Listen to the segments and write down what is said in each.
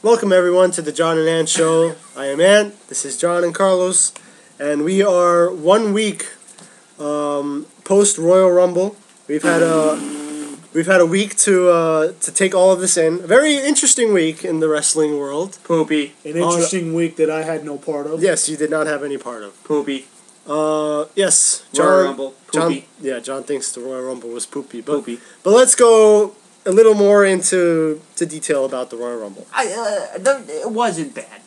Welcome everyone to the John and Ant Show. I am Ant. This is John and Carlos, and we are 1 week post Royal Rumble. We've had a week to take all of this in. A very interesting week in the wrestling world. Poopy. An interesting week that I had no part of. Yes, you did not have any part of. Poopy. Yes, John. Royal Rumble. Poopy. John thinks the Royal Rumble was poopy. Poopy. But let's go a little more into detail about the Royal Rumble. It wasn't bad.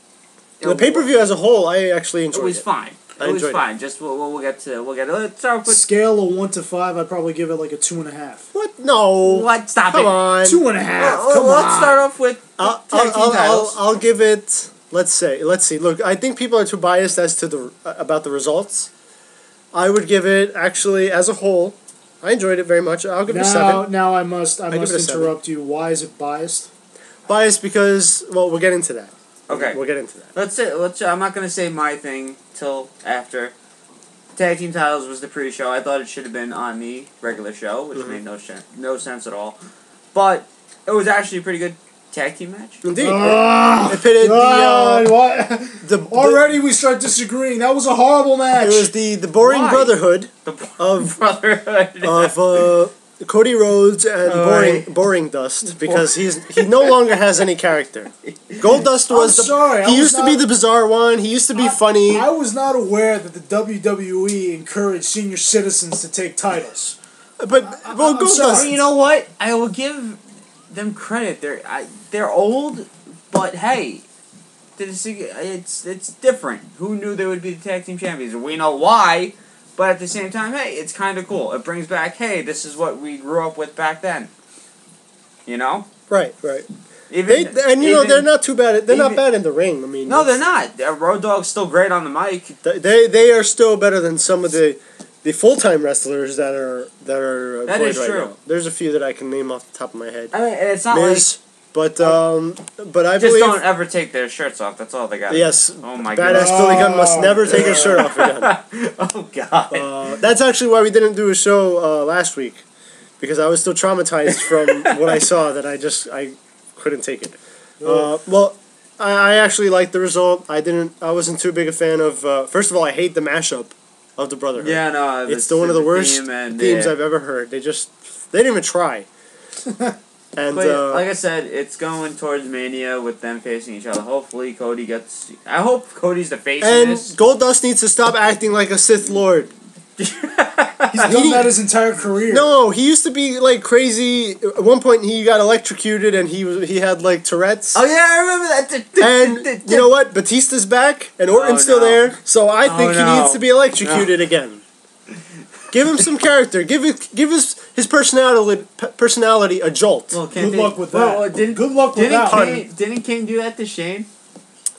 The pay-per-view as a whole, I actually enjoyed it. It was fine. It was fine. Just we'll get to Let's start with scale of 1 to 5. I'd probably give it like a 2.5. What? No. What? Stop Come it. on. 2.5. Come on. Let's start off with I'll give it. Let's see. Look, I think people are too biased as to about the results. I would give it actually as a whole. I enjoyed it very much. I'll give it a 7. Now I must give it a 7. interrupt you. Why is it biased? Biased because we'll get into that. Okay. We'll get into that. Let's. I'm not gonna say my thing till after. Tag team titles was the pre-show. I thought it should have been on the regular show, which made no sense at all. But it was actually a pretty good tag team match. Indeed. It pitted Already we start disagreeing. That was a horrible match. It was the boring brotherhood of Cody Rhodes and Boring Dust, because he no longer has any character. Goldust was he used to be the bizarre one. He used to be funny. I was not aware that the WWE encouraged senior citizens to take titles. But Goldust, you know what? I will give them credit. They're old, but hey, it's different. Who knew they would be the tag team champions? We know why. But at the same time, hey, it's kind of cool. It brings back, hey, this is what we grew up with back then. You know? Right. They're not too bad. They're not bad in the ring. I mean, no, they're not. Road Dogg's still great on the mic. They are still better than some of the full-time wrestlers that are that is true. Now. There's a few that I can name off the top of my head. I mean, it's not Miz, but I just believe don't ever take their shirts off. That's all they got. Yes. Oh my god. Badass Billy Gunn must never take his shirt off again. Oh god. That's actually why we didn't do a show last week, because I was still traumatized from what I saw that I couldn't take it. Well, I actually liked the result. I wasn't too big a fan of. First of all, I hate the mashup of the Brotherhood. Yeah, no, it's one of the worst themes I've ever heard. They didn't even try. And but, like I said, it's going towards Mania with them facing each other. Hopefully, Cody gets. I hope Cody's the face of this. And Goldust needs to stop acting like a Sith Lord. He's done that his entire career. No, he used to be like crazy. At one point, he got electrocuted, and he had like Tourette's. Oh yeah, I remember that. And you know what? Batista's back, and Orton's still there. So I think he needs to be electrocuted again. Give him some character. Give his personality a jolt. Well, good luck with that. Good luck with that. Didn't Kane do that to Shane?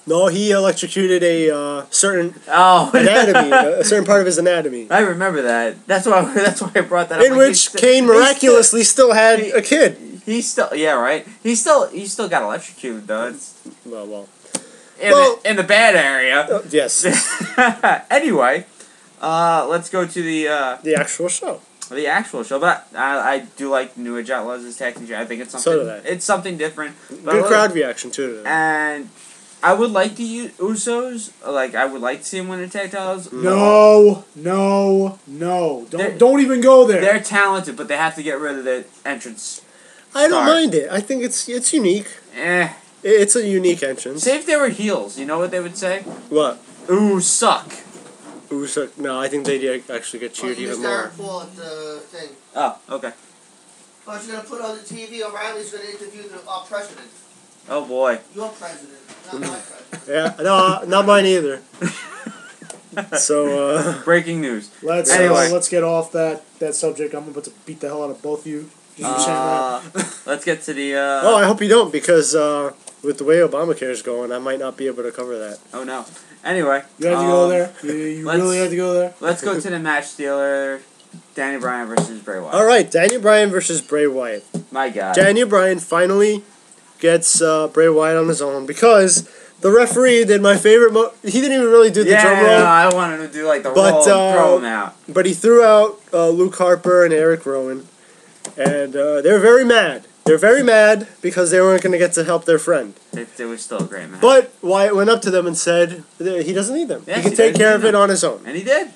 No, he electrocuted a certain anatomy, a certain part of his anatomy. I remember that. That's why I brought that up. In which Kane miraculously still had a kid. He still right. He still got electrocuted though. Well. In the bad area. Yes. Anyway. Let's go to the actual show. The actual show, but I do like New Age Outlaws as tag team. I think it's something. So do I. It's something different. Good crowd reaction too. And I would like to use Usos. Like I would like to see them win the tag titles. No. Don't even go there. They're talented, but they have to get rid of the entrance. I don't mind it. I think it's unique. It's a unique entrance. Say if they were heels, you know what they would say? What? Ooh, suck. No, I think they'd actually get cheered even more. Thing. Oh, okay. I was going to put on the TV, O'Reilly's going to interview our president. Oh boy. Your president, not my president. Yeah, no, not mine either. So, breaking news. Let's get off that subject. I'm about to beat the hell out of both of you. Let's get to the. Oh, I hope you don't, because with the way Obamacare is going, I might not be able to cover that. Oh no. Anyway. You had to go there? You really had to go there? Let's go to the match stealer. Daniel Bryan versus Bray Wyatt. Alright, Daniel Bryan versus Bray Wyatt. My God. Daniel Bryan finally gets Bray Wyatt on his own, because the referee did my favorite he didn't even really do the drum roll. Yeah, I wanted to do like the roll and throw him out. But he threw out Luke Harper and Eric Rowan. And they were very mad. They're very mad because they weren't going to get to help their friend. It was still a great match. But Wyatt went up to them and said he doesn't need them. Yes, he can take care of it on his own. And he did.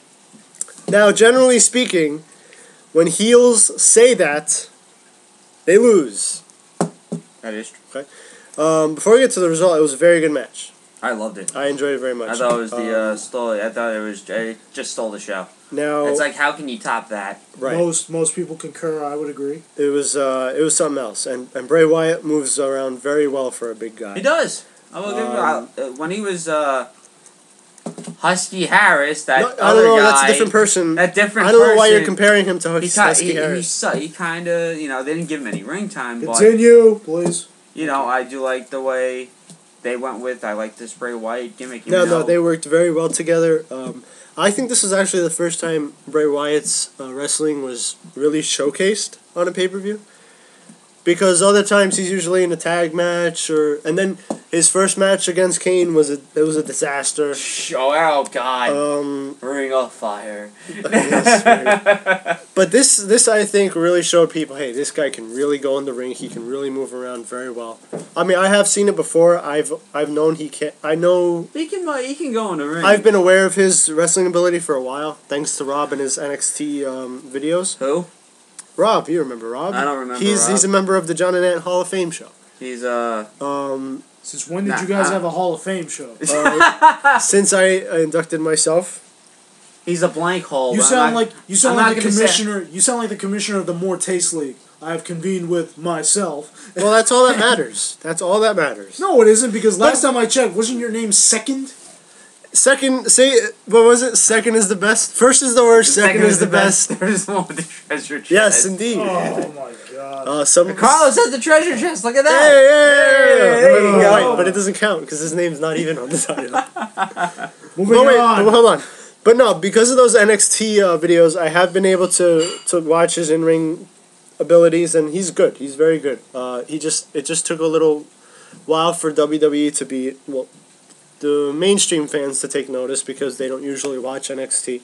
Now, generally speaking, when heels say that, they lose. That is true. Okay. Before we get to the result, it was a very good match. I loved it. I enjoyed it very much. I thought it was it just stole the show. Now it's like, how can you top that? Right. Most people concur. I would agree. It was something else, and Bray Wyatt moves around very well for a big guy. He does. I will give him, when he was Husky Harris, that I other don't know. guy, That's a different person. That different. I don't know why person, you're comparing him to Husky Harris. He kind of, they didn't give him any ring time, but Continue, please. I do like the way they went with. I like this Bray Wyatt gimmick. No, they worked very well together. I think this is actually the first time Bray Wyatt's wrestling was really showcased on a pay-per-view. Because other times he's usually in a tag match, and then his first match against Kane was a disaster. Oh God! Ring of Fire. But this I think really showed people, hey, this guy can really go in the ring. He can really move around very well. I mean, I have seen it before. I've known he can. I know he can go in the ring. I've been aware of his wrestling ability for a while, thanks to Rob and his NXT videos. Who? Rob, you remember Rob? I don't remember. He's a member of the John and Ant Hall of Fame show. He's Since when did you guys have a Hall of Fame show? Since I inducted myself. He's a blank hole. You sound like the commissioner. You sound like the commissioner of the More Taste League. I have convened with myself. Well, that's all that matters. That's all that matters. No, it isn't, because last time I checked, wasn't your name Second? Second, what was it? Second is the best. First is the worst. Second is the best. There's one with the treasure chest. Yes, indeed. Oh my God. Carlos has the treasure chest. Look at that. Hey, there you go. Right, but it doesn't count because his name's not even on the title. Moving on. But hold on. But no, because of those NXT videos, I have been able to watch his in-ring abilities, and he's good. He's very good. It just took a little while for WWE to be the mainstream fans to take notice because they don't usually watch NXT.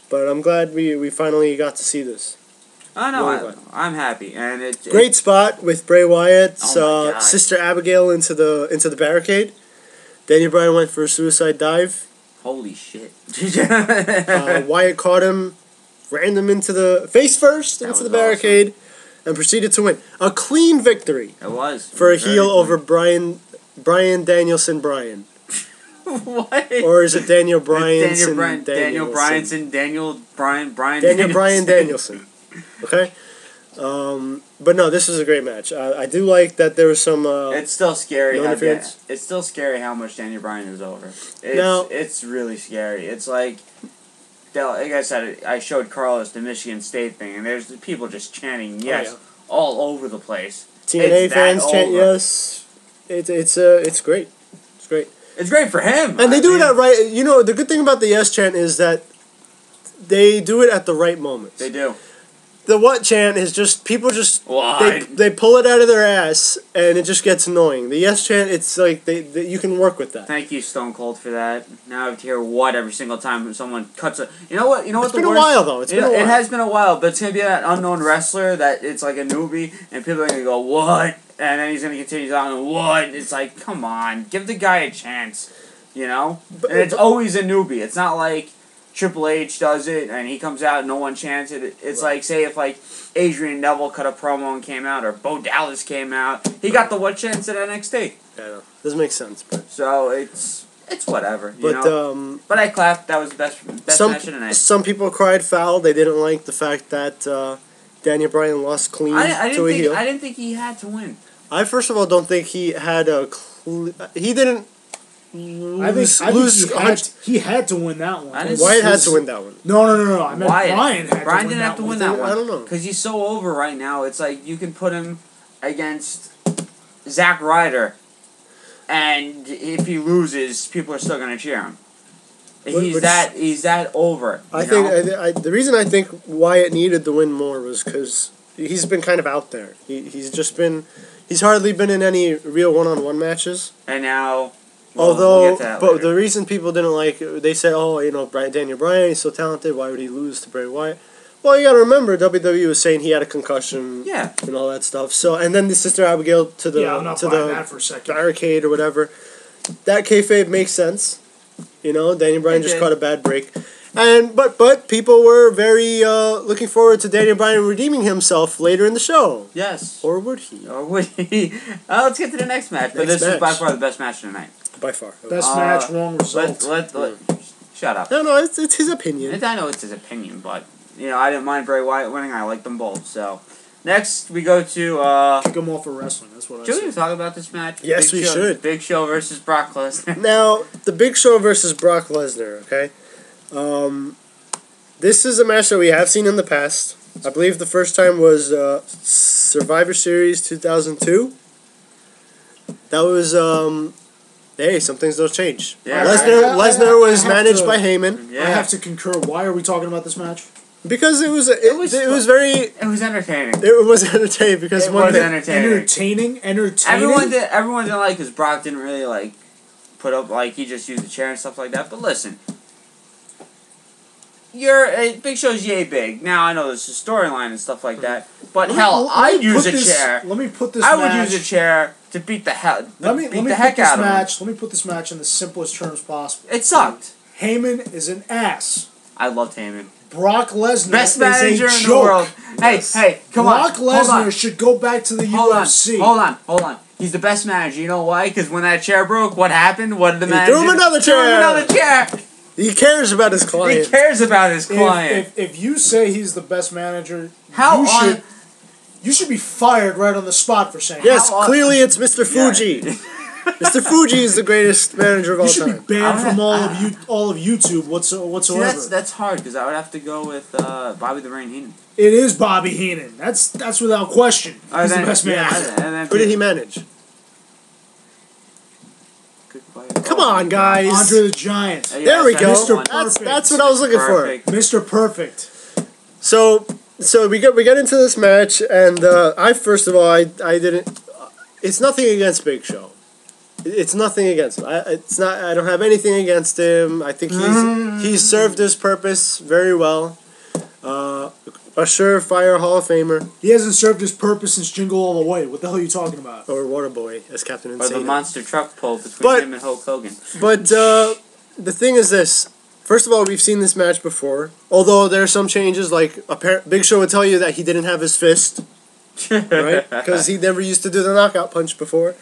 But I'm glad we finally got to see this. I know. I'm happy, and great spot with Bray Wyatt's Oh sister Abigail into the barricade. Daniel Bryan went for a suicide dive. Holy shit! Wyatt caught him, ran him into the face first into the barricade, awesome. And proceeded to win a clean victory. It was for a heel over Bryan Danielson Bryan. What? Or is it Daniel Bryanson? Daniel Bryanson, Daniel Bryan Danielson. Okay? But no, this was a great match. I do like that there was some it's still scary it's still scary how much Daniel Bryan is over. It's really scary. It's like I said, I showed Carlos the Michigan State thing, and there's people just chanting yes all over the place. TNA fans chant yes. It's great. It's great. It's great for him. And they do it at right. You know, the good thing about the yes chant is that they do it at the right moments. They do. The what chant is just people just Why? They pull it out of their ass and it just gets annoying. The yes chant, it's like they you can work with that. Thank you, Stone Cold, for that. Now I have to hear what every single time when someone cuts a. You know what? It's been a while though. It has been a while, but it's gonna be that unknown wrestler that it's like a newbie, and people are gonna go what, and then he's gonna continue on what. It's like, come on, give the guy a chance, and it's always a newbie. It's not like Triple H does it and he comes out and no one chants it. It's like, say if like Adrian Neville cut a promo and came out, or Bo Dallas came out, he got the what chance at NXT. Yeah, no, doesn't make sense, but so it's whatever. But I clapped. That was the best match of the night. Some people cried foul. They didn't like the fact that Daniel Bryan lost clean to a heel. I didn't think he had to win. I first of all don't think he had he didn't. He had to win that one. Wyatt had to win that one. No. I meant Bryan didn't have to win that one. I don't know. Because he's so over right now. It's like you can put him against Zack Ryder, and if he loses, people are still going to cheer him. He's that over. I think the reason I think Wyatt needed the win more was because he's been kind of out there. He's hardly been in any real one-on-one matches. And now. The reason people didn't like it, they said, Daniel Bryan, he's so talented, why would he lose to Bray Wyatt? Well, you gotta remember, WWE was saying he had a concussion. Yeah. And all that stuff. So, and then the Sister Abigail to the I'm not buying that for a second. barricade or whatever. That kayfabe makes sense. You know, Daniel Bryan just caught a bad break. And but people were very looking forward to Daniel Bryan redeeming himself later in the show. Yes. Or would he? Or would he? Let's get to the next match. But this was by far the best match tonight. By far. Best match, wrong result. Shut up. No, it's his opinion. I know it's his opinion, but you know I didn't mind Bray Wyatt winning. I like them both. So next we go to kick him off for wrestling. That's what I said. Should we talk about this match? Yes, we should. Big Show versus Brock Lesnar. Now, the Big Show versus Brock Lesnar. Okay, this is a match that we have seen in the past. I believe the first time was Survivor Series 2002. That was hey, some things don't change. Yeah, Lesnar was managed by Heyman. Yeah. I have to concur. Why are we talking about this match? Because it was entertaining. Because entertaining. Everyone didn't like because Brock didn't really like put up he just used the chair and stuff like that. But listen, Big Show's yay big. Now I know there's a storyline and stuff like that, but I'd use a chair. Let me put this. I would use a chair to beat the heck out of him. Let me put this match in the simplest terms possible. It sucked. Heyman is an ass. I loved Heyman. Brock Lesnar best manager in the world. Hey, come on. Brock Lesnar should go back to the UFC. Hold on. He's the best manager. You know why? Because when that chair broke, what happened? What did the manager do? Threw him another chair. He cares about his client. If you say he's the best manager, you should be fired right on the spot for saying yes, clearly it's Mr. Fuji. Mr. Fuji is the greatest manager of all time. You should be banned from all of YouTube whatsoever. See, that's hard because I would have to go with Bobby the Brain Heenan. It is Bobby Heenan. That's without question. He's the best manager. Who did he manage? Come on, guys. Andre the Giant. There we go. Mr. Perfect. That's what I was looking for. Mr. Perfect. So we get into this match, and I didn't. It's nothing against Big Show. It's nothing against him. I don't have anything against him. I think he's served his purpose very well. A surefire Hall of Famer. He hasn't served his purpose since Jingle All the Way. What the hell are you talking about? Or Waterboy as Captain Insane. Or the monster truck pull between him and Hulk Hogan. But the thing is this. First of all, we've seen this match before. Although there are some changes, like Big Show would tell you that he didn't have his fist. Right? Because he never used to do the knockout punch before.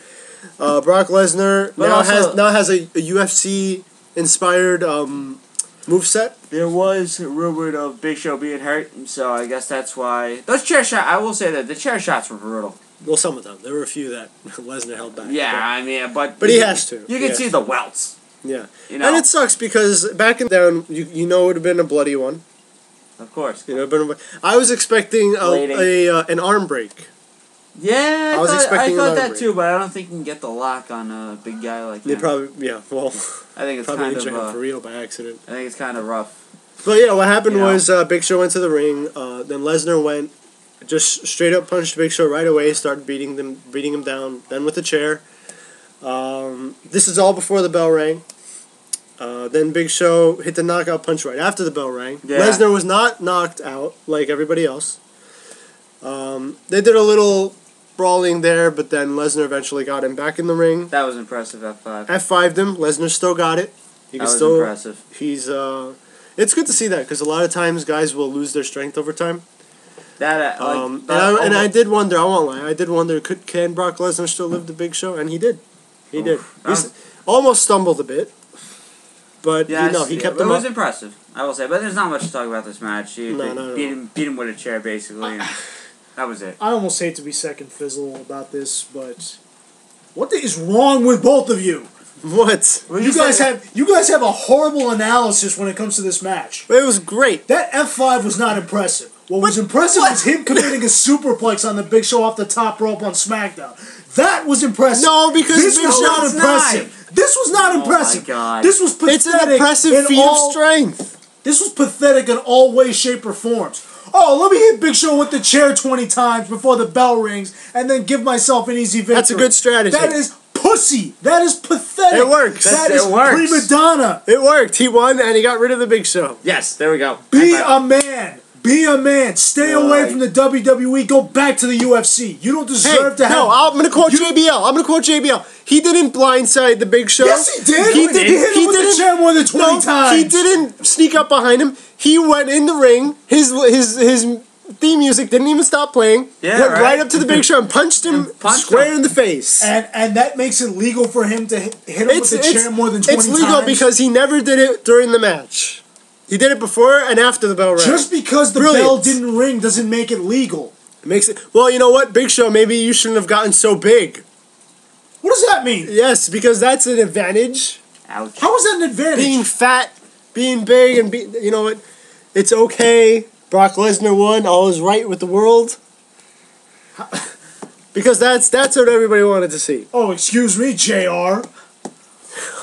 Brock Lesnar now has a UFC inspired moveset. There was rumored of Big Show being hurt, so I guess that's why those chair shots. I will say that the chair shots were brutal. Well, some of them. There were a few that Lesnar held back. Yeah, but he has to. You can see the welts. Yeah, you know? And it sucks because back in down, you know, it would have been a bloody one. Of course. You know, I was expecting an arm break. Yeah, I thought that too, but I don't think you can get the lock on a big guy like that. They probably, yeah, well, I think it's probably kind of for real by accident. I think it's kind of rough. But yeah, what happened was Big Show went to the ring. Then Lesnar went, just straight up punched Big Show right away. Started beating him down. Then with the chair. This is all before the bell rang. Then Big Show hit the knockout punch right after the bell rang. Yeah. Lesnar was not knocked out like everybody else. They did a little brawling there, but then Lesnar eventually got him back in the ring. That was impressive. F5. F5'd him. Lesnar still got it. That was impressive. It's good to see that because a lot of times guys will lose their strength over time. I did wonder. I won't lie. I did wonder. Can Brock Lesnar still live the Big Show? And he did. He did. He almost stumbled a bit, but he kept him up. It was impressive, I will say. But there's not much to talk about this match. No. Beat him with a chair, basically. And that was it. I almost hate to be second fizzle about this, but what is wrong with both of you? What? You guys have a horrible analysis when it comes to this match. It was great. That F5 was not impressive. What was impressive was him committing a superplex on the Big Show off the top rope on SmackDown. That was impressive. No, because this was not impressive. This was not impressive. My God. This was pathetic. It's an impressive feat of strength. This was pathetic in all ways, shape, or forms. Oh, let me hit Big Show with the chair 20 times before the bell rings and then give myself an easy victory. That's a good strategy. That is pussy. That is pathetic. It works. That is prima donna. It worked. He won and he got rid of the Big Show. Yes, there we go. Be a man. Be a man. Stay away from the WWE. Go back to the UFC. You don't deserve to have... No, I'm going to quote JBL. He didn't blindside the Big Show. Yes, he did. He hit him with the chair more than 20 times. He didn't sneak up behind him. He went in the ring. His theme music didn't even stop playing. Yeah, went right up to the Big Show and punched him square in the face. And that makes it legal for him to hit him with the chair more than 20 times. It's legal because he never did it during the match. He did it before and after the bell rang. Just because the bell didn't ring doesn't make it legal. It makes it... Well, you know what, Big Show, maybe you shouldn't have gotten so big. What does that mean? Yes, because that's an advantage. Ouch. How is that an advantage? Being fat, being big, and you know what? It's okay. Brock Lesnar won. All is right with the world. Because that's what everybody wanted to see. Oh, excuse me, JR.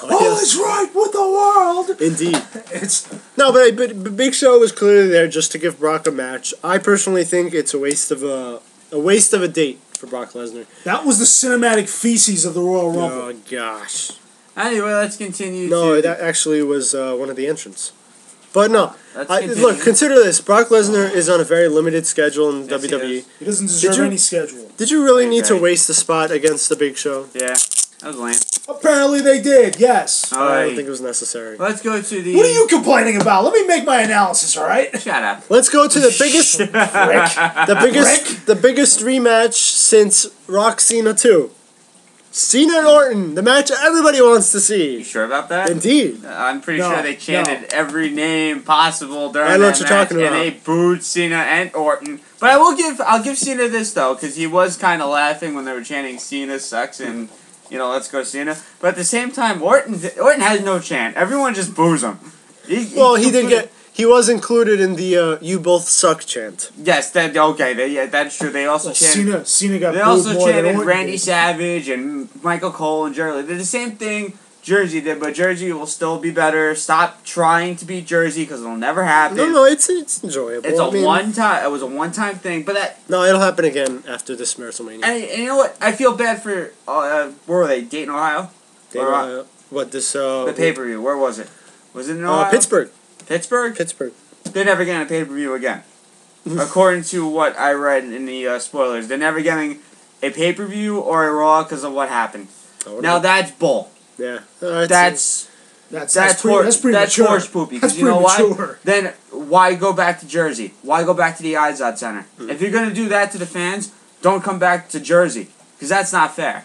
All is right with the world. Indeed. But Big Show was clearly there just to give Brock a match. I personally think it's a waste of a date for Brock Lesnar. That was the cinematic feces of the Royal Rumble. Oh gosh. Anyway, let's continue. No, that actually was one of the entrants. But no, look, consider this. Brock Lesnar is on a very limited schedule in WWE. He doesn't deserve any schedule. Did you really need to waste the spot against the Big Show? Yeah, that was lame. Apparently they did, yes. I don't think it was necessary. Let's go to the... What are you complaining about? Let me make my analysis, alright? Shut up. Let's go to the biggest... the biggest rematch since Rock Cena 2. Cena and Orton, the match everybody wants to see. You sure about that? Indeed. I'm pretty sure they chanted every name possible during that match, talking about. And they booed Cena and Orton. But I'll give Cena this though, because he was kind of laughing when they were chanting "Cena sucks" and let's go Cena. But at the same time, Orton has no chant. Everyone just boos him. He was included in the "You both suck" chant. Yes, that's true. They also chanted. Cena got. They also chanted Randy Savage and Michael Cole and Jerry. They did the same thing Jersey did, but Jersey will still be better. Stop trying to beat Jersey because it'll never happen. No, it's enjoyable. It's one time. It was a one-time thing, but it'll happen again after this WrestleMania. And you know what? I feel bad for where were they? Dayton, Ohio. Dayton, Ohio. What this? The pay-per-view. Where was it? Was it in Ohio? Pittsburgh. Pittsburgh? They're never getting a pay-per-view again. According to what I read in the spoilers, they're never getting a pay-per-view or a Raw because of what happened. Now that's bull. Yeah. That's horse poopy. Because you know why? Then why go back to Jersey? Why go back to the Izod Center? If you're going to do that to the fans, don't come back to Jersey. Because that's not fair.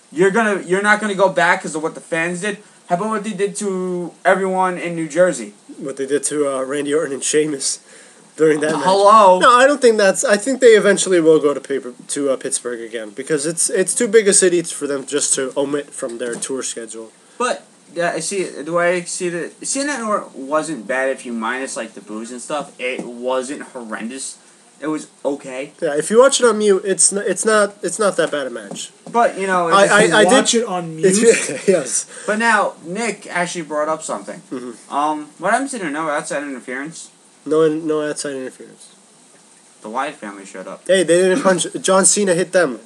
You're not going to go back because of what the fans did. How about what they did to everyone in New Jersey? What they did to Randy Orton and Sheamus during that match. Hello? No, I don't think that's... I think they eventually will go to Pittsburgh again. Because it's too big a city for them just to omit from their tour schedule. But, the way I see that... Cena and Orton wasn't bad if you minus, the booze and stuff. It wasn't horrendous. It was okay. Yeah, if you watch it on mute, it's not that bad a match. But I watch it on mute. Yes. But now Nick actually brought up something. Mm-hmm. What happens to there? No outside interference. No outside interference. The Wyatt family showed up. Hey, they didn't punch. John Cena hit them.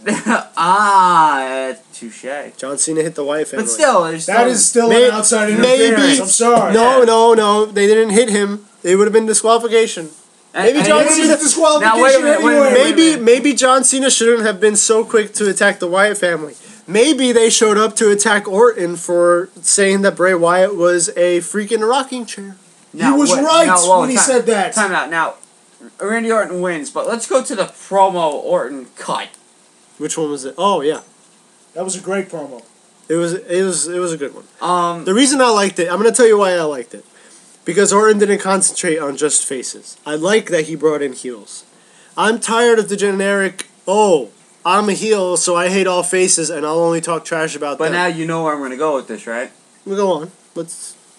Touche. John Cena hit the Wyatt family. But still, that is still an outside interference. I'm sorry. No, they didn't hit him. They would have been disqualification. Maybe John Cena disqualification. Now wait a minute. Maybe John Cena shouldn't have been so quick to attack the Wyatt family. Maybe they showed up to attack Orton for saying that Bray Wyatt was a freaking rocking chair. Now, he was right when he said that. Time out. Now, Randy Orton wins, but let's go to the promo Orton cut. Which one was it? Oh yeah, that was a great promo. It was a good one. The reason I liked it, I'm gonna tell you why I liked it. Because Orton didn't concentrate on just faces. I like that he brought in heels. I'm tired of the generic, I'm a heel, so I hate all faces, and I'll only talk trash about them. But now you know where I'm going to go with this, right? We'll go on.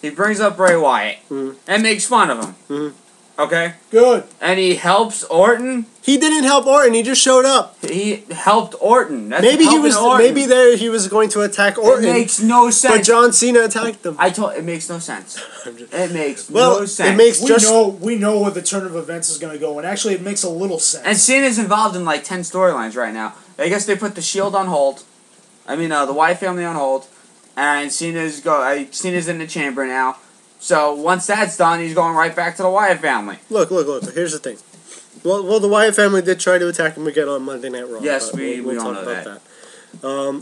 He brings up Bray Wyatt and makes fun of him. Mm-hmm. Okay? Good. And he helps Orton. He didn't help Orton. He just showed up. He helped Orton. That's maybe he was. Orton. Maybe there he was going to attack Orton. It makes no sense. But John Cena attacked them. It makes no sense. It makes no sense. It makes we know where the turn of events is going to go, and actually, it makes a little sense. And Cena's involved in 10 storylines right now. I guess they put the Shield on hold. I mean, the Wyatt family on hold, and Cena's in the chamber now. So once that's done, he's going right back to the Wyatt family. Look. Here's the thing. Well, the Wyatt family did try to attack him again on Monday Night Raw. Yes, but we all talk know about that.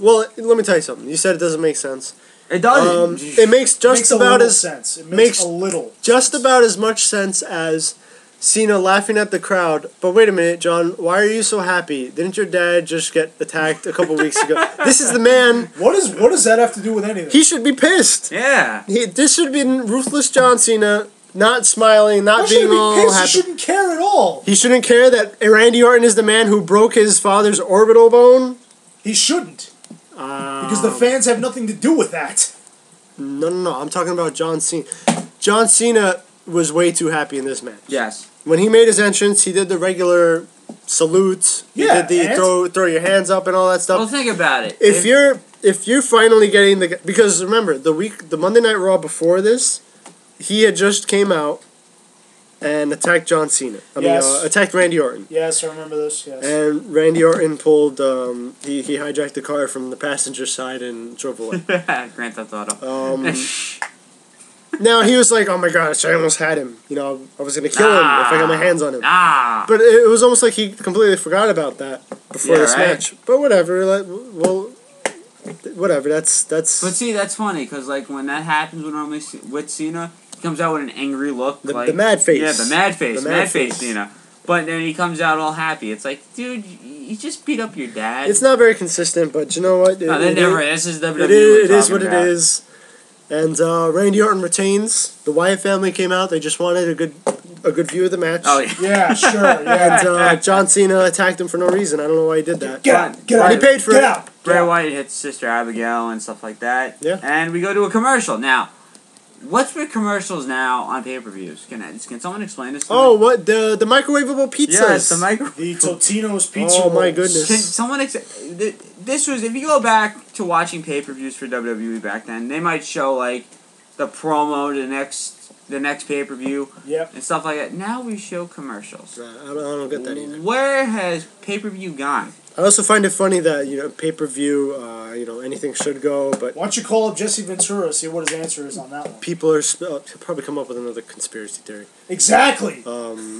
Well, let me tell you something. You said it doesn't make sense. It doesn't. It makes just about as sense. It makes a little just sense. about as much sense as Cena laughing at the crowd. But wait a minute, John. Why are you so happy? Didn't your dad just get attacked a couple weeks ago? This is the man. What does that have to do with anything? He should be pissed. Yeah. This should be ruthless John Cena, not smiling, not being all pissed? happy. He shouldn't care at all. He shouldn't care that Randy Orton is the man who broke his father's orbital bone. He shouldn't. Because the fans have nothing to do with that. No. I'm talking about John Cena. John Cena was way too happy in this match. Yes. When he made his entrance, he did the regular salute. Yeah, he did the throw your hands up and all that stuff. Well, think about it. If you're finally getting because remember the Monday Night Raw before this, he had just came out and attacked John Cena. Attacked Randy Orton. Yes, I remember this. Yes. And Randy Orton pulled he hijacked the car from the passenger side and drove away. Grand Theft Auto. Now he was like, "Oh my gosh, I almost had him. I was gonna kill him if I got my hands on him." But it was almost like he completely forgot about that before this match. But whatever. Whatever. That's. But see, that's funny because like when that happens with Cena, he comes out with an angry look, the mad face. Yeah, the mad face, The mad face Cena. But then he comes out all happy. It's like, dude, you just beat up your dad. It's not very consistent, but you know what? This is WWE. It is what it is. And Randy Orton retains. The Wyatt family came out. They just wanted a good view of the match. Oh yeah. Yeah, sure. Yeah. And John Cena attacked him for no reason. I don't know why he did that. Get out. He paid for it. Get out. Bray Wyatt hits Sister Abigail and stuff like that. Yeah. And we go to a commercial. Now, what's with commercials now on pay-per-views? Can someone explain this to me? Oh, what? The microwavable pizzas. Yes, the The Totino's pizza. Oh, my rolls. goodness. Can someone this was, if you go back to watching pay-per-views for WWE back then, they might show like the promo to the next pay-per-view and stuff like that. Now we show commercials. I don't get that either. Where has pay-per-view gone? I also find it funny that pay-per-view, anything should go, but Why don't you call up Jesse Ventura, see what his answer is on that one? people are he'll probably come up with another conspiracy theory. Exactly.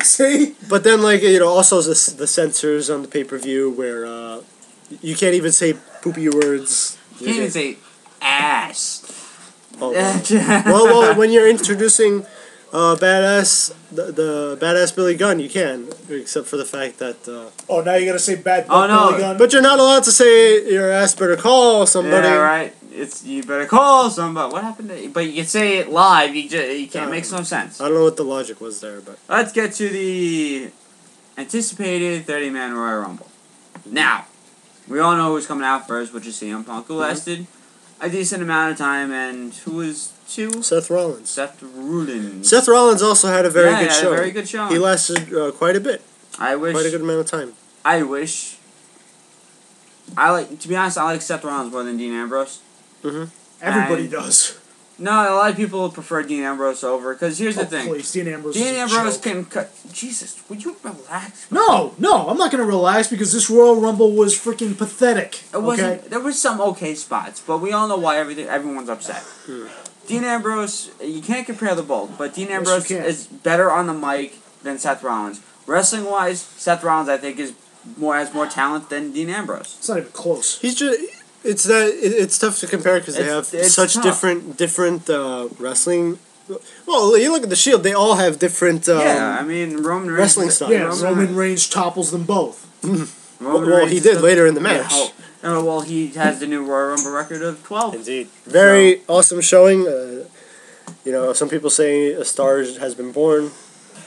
See? But then also the censors on the pay-per-view where you can't even say poopy words. You can't even say ass. Oh, well, when you're introducing the badass Billy Gunn, you can, except for the fact that. Oh, now you gotta say bad. Oh no! Billy Gunn. But you're not allowed to say your ass better call somebody. Yeah, right. You better call somebody. What happened to? But you can say it live. You can't. Makes no sense. I don't know what the logic was there, but Let's get to the anticipated 30-man Royal Rumble. Now, we all know who's coming out first, which is CM Punk, who lasted a decent amount of time, and who was two? Seth Rollins. Seth Rollins. Seth Rollins also had a very good show. A very good show. He lasted quite a bit. I wish. Quite a good amount of time. I wish. To be honest, I like Seth Rollins more than Dean Ambrose. Everybody does. No, a lot of people prefer Dean Ambrose over, because here's the thing. Please, Dean Ambrose. Dean Ambrose can cut. Jesus, would you relax? No, I'm not gonna relax because this Royal Rumble was freaking pathetic. It wasn't. There was some okay spots, but we all know why everyone's upset. Dean Ambrose, you can't compare the both, but Dean Ambrose is better on the mic than Seth Rollins. Wrestling wise, Seth Rollins I think has more talent than Dean Ambrose. It's not even close. He's just. It's tough to compare because they have such tough. different wrestling. Well, you look at the Shield; they all have different. Roman Reigns wrestling style. Yeah, Roman Reigns topples them both. Well, he did later in the match. Well, he has the new Royal Rumble record of 12. Indeed, very awesome showing. Some people say a star has been born.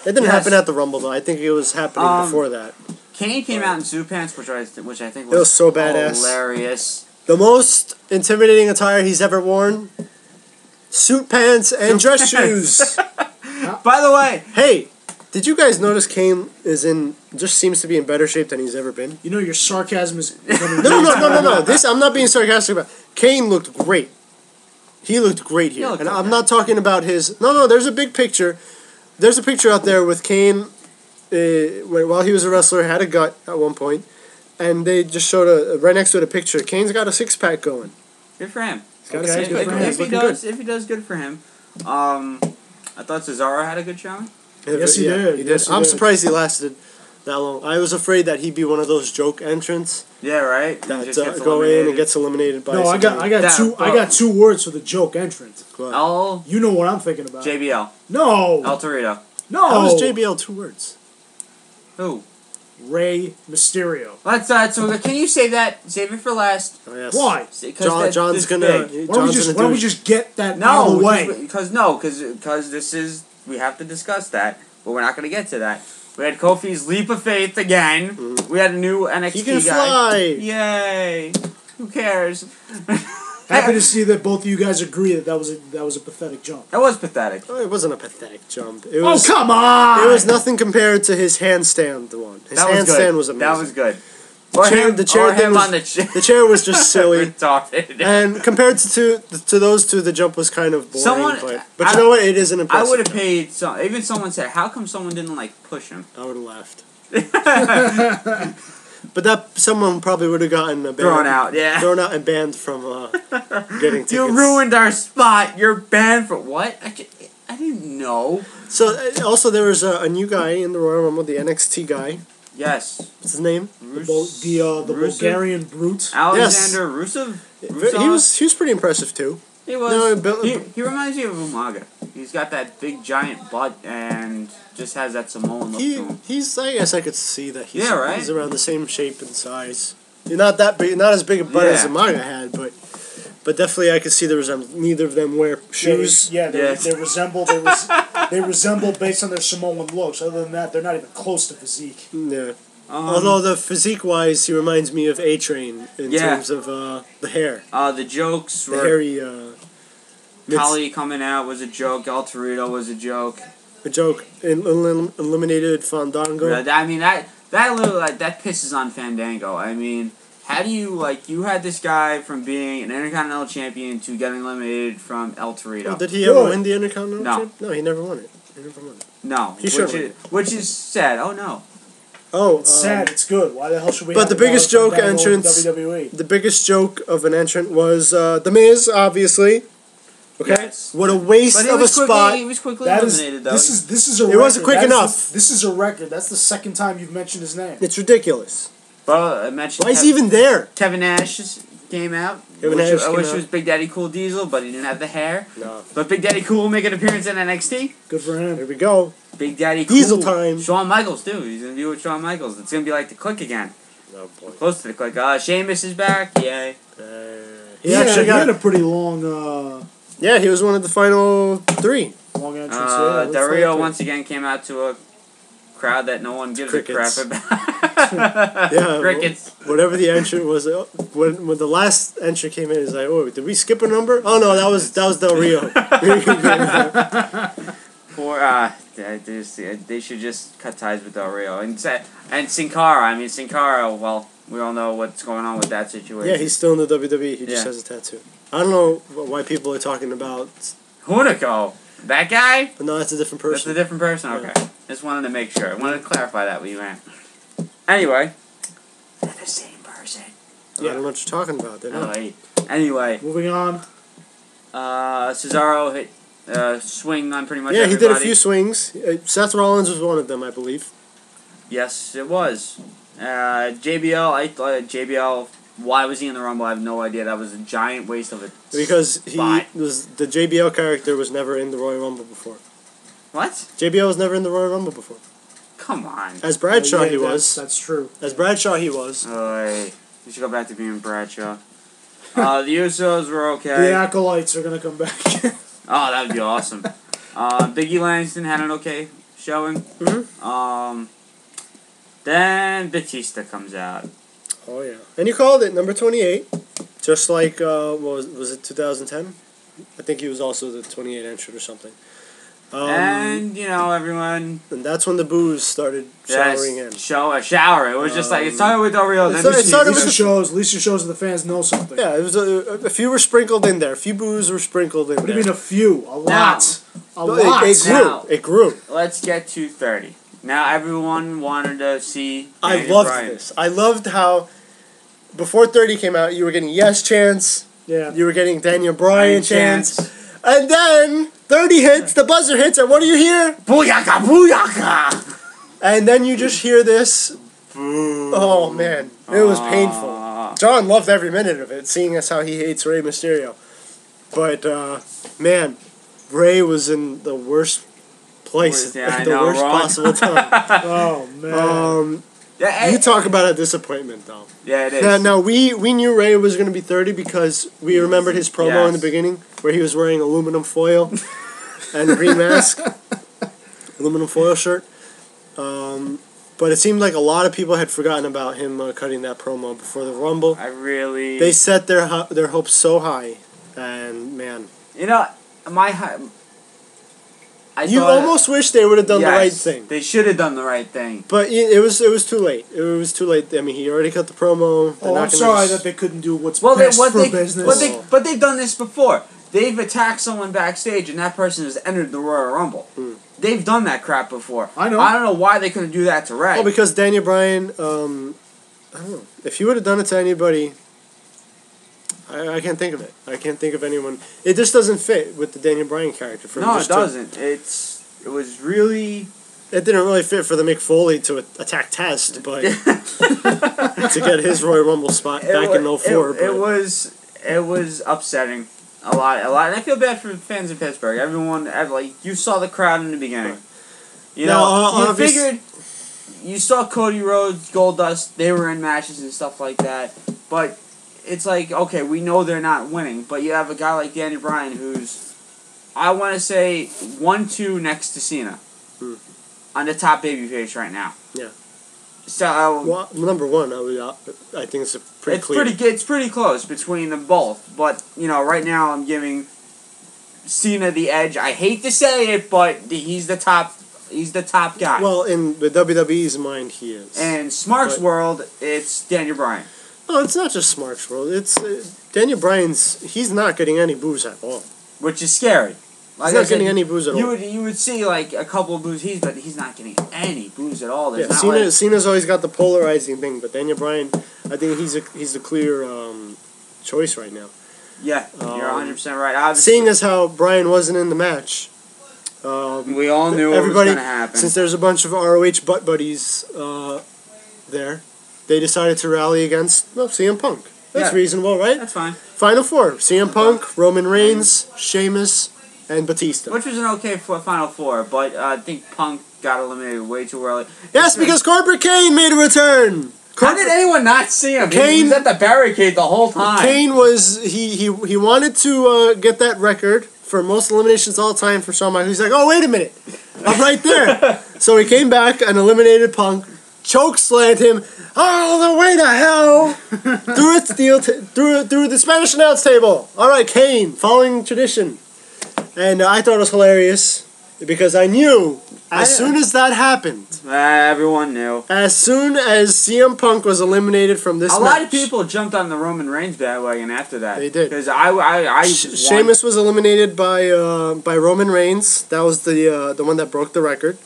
It didn't happen at the Rumble though. I think it was happening before that. Kane came out in suit pants, which I think was, it was so badass, hilarious. The most intimidating attire he's ever worn: suit pants and dress shoes. By the way, hey, did you guys notice Kane just seems to be in better shape than he's ever been? You know your sarcasm is. No. I'm not being sarcastic about. Kane looked great. He looked great here, and I'm not talking about his. No. There's a big picture. There's a picture out there with Kane. While he was a wrestler, had a gut at one point, and they just showed right next to it a picture. Kane's got a 6-pack going. Good for him. He's got a 6-pack. If he does, good for him. I thought Cesaro had a good showing. Yes, he did. He did. Yes, he I'm did. surprised he lasted that long. I was afraid that he'd be one of those joke entrants Yeah, right. that Just gets go in eliminated. and gets eliminated by. No, I somebody. got two words for the joke entrant. Go ahead. El You know what I'm thinking about. JBL. No. El Torito. No. How is JBL 2 words? Who? Rey Mysterio. Let's so can you save that? Save it for last. Oh, yes. Why? John's gonna. Why don't we just get that out of the way? Because this is we have to discuss that, but we're not going to get to that. We had Kofi's leap of faith again. Mm-hmm. We had a new NXT He can guy. fly. Yay! Who cares? Happy to see that both of you guys agree that that was a pathetic jump. That was pathetic. Oh, it wasn't a pathetic jump. It was, come on! It was nothing compared to his handstand one. His That was handstand good. was amazing. That was good. The chair thing him was, on the chair. The chair was just silly. Retarded. And compared to those two, the jump was kind of boring. But you know what? It is an impressive. I would have paid even someone said, how come someone didn't push him? I would have laughed. But that someone probably would have gotten Thrown out and banned from getting tickets. You ruined our spot. You're banned for what? I didn't know. So also there was a new guy in the Royal Rumble, the NXT guy. Yes. What's his name? The Bulgarian brute. Alexander Rusev? He was pretty impressive too. He was. No, he reminds me of Umaga. He's got that big giant butt and just has that Samoan look to him. I guess I could see that he's right? he's around the same shape and size. Not that big, not as big a butt as Umaga had, but definitely I could see neither of them wear shoes. They resemble based on their Samoan looks. Other than that, they're not even close to physique. Yeah. Although the physique-wise, he reminds me of A-Train in terms of the hair. The jokes the were... hairy... Kali coming out was a joke. El Torito was a joke. A joke. Eliminated Fandango. Yeah, I mean, that pisses on Fandango. I mean, how do you, you had this guy from being an Intercontinental Champion to getting eliminated from El Torito. Oh, did he ever win the Intercontinental Champion? No, he never won it. No. He should which is sad. Oh, no. Oh, it's sad. It's good. Why the hell should we? But the biggest joke entrance, WWE? The biggest joke of an entrant was The Miz, obviously. Okay, yes. What a waste of a spot. He was quickly eliminated, though. This is a record. It wasn't quick enough. This is a record. That's the second time you've mentioned his name. It's ridiculous. Well, I mentioned. Why is he even there? Kevin Nash came out. I wish it was Big Daddy Cool Diesel, but he didn't have the hair. No. But Big Daddy Cool will make an appearance in NXT. Good for him. Here we go. Big Daddy Cool. Diesel time. Shawn Michaels, too. He's going to be with Shawn Michaels. It's going to be like the Click again. Oh, boy. Close to the Click. Sheamus is back. Yay. He had a pretty long... Yeah, he was one of the final 3. Long entrance. Del Rio once again came out to a crowd that no one gives Crickets. a crap about. Yeah, Crickets. Whatever the entrant was, when the last entrant came in, he's like, "Oh, did we skip a number? Oh no, that was Del Rio." They should just cut ties with Del Rio and Sin Cara. I mean, Sin Cara. Well, we all know what's going on with that situation. Yeah, he's still in the WWE. He just has a tattoo. I don't know why people are talking about Hunico. That guy? No, that's a different person. That's a different person? Okay. Yeah. Just wanted to make sure. I wanted to clarify that with you, man. Anyway. They're the same person. Yeah. I don't know what you're talking about. Anyway. Moving on. Cesaro hit swing on pretty much everybody. He did a few swings. Seth Rollins was one of them, I believe. Yes, it was. JBL, I thought JBL... Why was he in the Rumble? I have no idea. That was a giant waste of it. Because the JBL character was never in the Royal Rumble before. What? JBL was never in the Royal Rumble before. Come on. As Bradshaw, he was. That's true. As Bradshaw, he was. You should go back to being Bradshaw. The Usos were okay. The Acolytes are gonna come back. Oh, that would be awesome. Biggie Langston had an okay showing. Mm-hmm. Then Batista comes out. Oh, yeah. And you called it, number 28. Just like, was it 2010? I think he was also the 28 entrant or something. And, everyone... And that's when the booze started showering in. A shower. It was just it started with Del Rio. It started with at least it shows that the fans know something. Yeah, it was a few were sprinkled in there. A few boos were sprinkled in there. What do you mean a few? A lot. It grew. Let's get to 30. Now everyone wanted to see I loved this. I loved how... Before 30 came out, you were getting Yes chants. Yeah. You were getting Daniel Bryan chants. And then 30 hits, the buzzer hits, and what do you hear? Booyaka, booyaka! And then you just hear this. Oh, man. It was painful. John loved every minute of it, seeing as how he hates Rey Mysterio. But, man, Rey was in the worst place at the worst possible time. Oh, man. You talk about a disappointment, though. Yeah, it is. Now we knew Rey was going to be 30 because we remembered his promo in the beginning where he was wearing aluminum foil and a green mask. Aluminum foil shirt. But it seemed like a lot of people had forgotten about him cutting that promo before the Rumble. They set their hopes so high, and man, you almost wish they would have done the right thing. They should have done the right thing. But it was too late. It was too late. I mean, he already cut the promo. I'm sorry that they couldn't do what's best for business. But they've done this before. They've attacked someone backstage, and that person has entered the Royal Rumble. They've done that crap before. I know. I don't know why they couldn't do that to Rey. Well, because Daniel Bryan, I don't know. If you would have done it to anybody, I can't think of it. I can't think of anyone. It just doesn't fit with the Daniel Bryan character. No, it doesn't. It was really... It didn't really fit for the Mick Foley to attack Test, but to get his Royal Rumble spot back in 04. It was upsetting. A lot, and I feel bad for fans in Pittsburgh. Everyone, you saw the crowd in the beginning. Right. You figured, you saw Cody Rhodes, Goldust, they were in matches and stuff like that, but it's like, okay, we know they're not winning, but you have a guy like Daniel Bryan who's, I want to say, 1-2 next to Cena on the top babyface right now. Yeah. So number one, I think it's pretty clear. It's pretty close between them both. But right now I'm giving Cena the edge. I hate to say it, but he's the top. He's the top guy. Well, in the WWE's mind, he is. And Smark's world, it's Daniel Bryan. No, it's not just Smark's world. It's Daniel Bryan's. He's not getting any boos at all, which is scary. He's not getting any boos at all. You would see like a couple of boos, but he's not getting any boos at all. Cena's always got the polarizing thing, but Daniel Bryan, I think he's the clear choice right now. Yeah, you're 100% right. Obviously, seeing as how Bryan wasn't in the match, we all knew what was going to happen. Since there's a bunch of ROH butt buddies there, they decided to rally against CM Punk. That's reasonable, right? That's fine. Final four: CM Punk, Roman Reigns, Sheamus, and Batista. Which was an okay Final Four, but I think Punk got eliminated way too early. Yes, because Corporate Kane made a return. How did anyone not see him? He was at the barricade the whole time. Kane was he wanted to get that record for most eliminations all time for Shawn Michaels. He's like, oh wait a minute, I'm right there. So he came back and eliminated Punk. Choke slammed him all the way to hell through the Spanish announce table. All right, Kane, following tradition. And I thought it was hilarious because I knew as soon as that happened. Everyone knew. As soon as CM Punk was eliminated from this match. A lot of people jumped on the Roman Reigns bandwagon after that. They did. Because Sheamus was eliminated by Roman Reigns. That was the one that broke the record.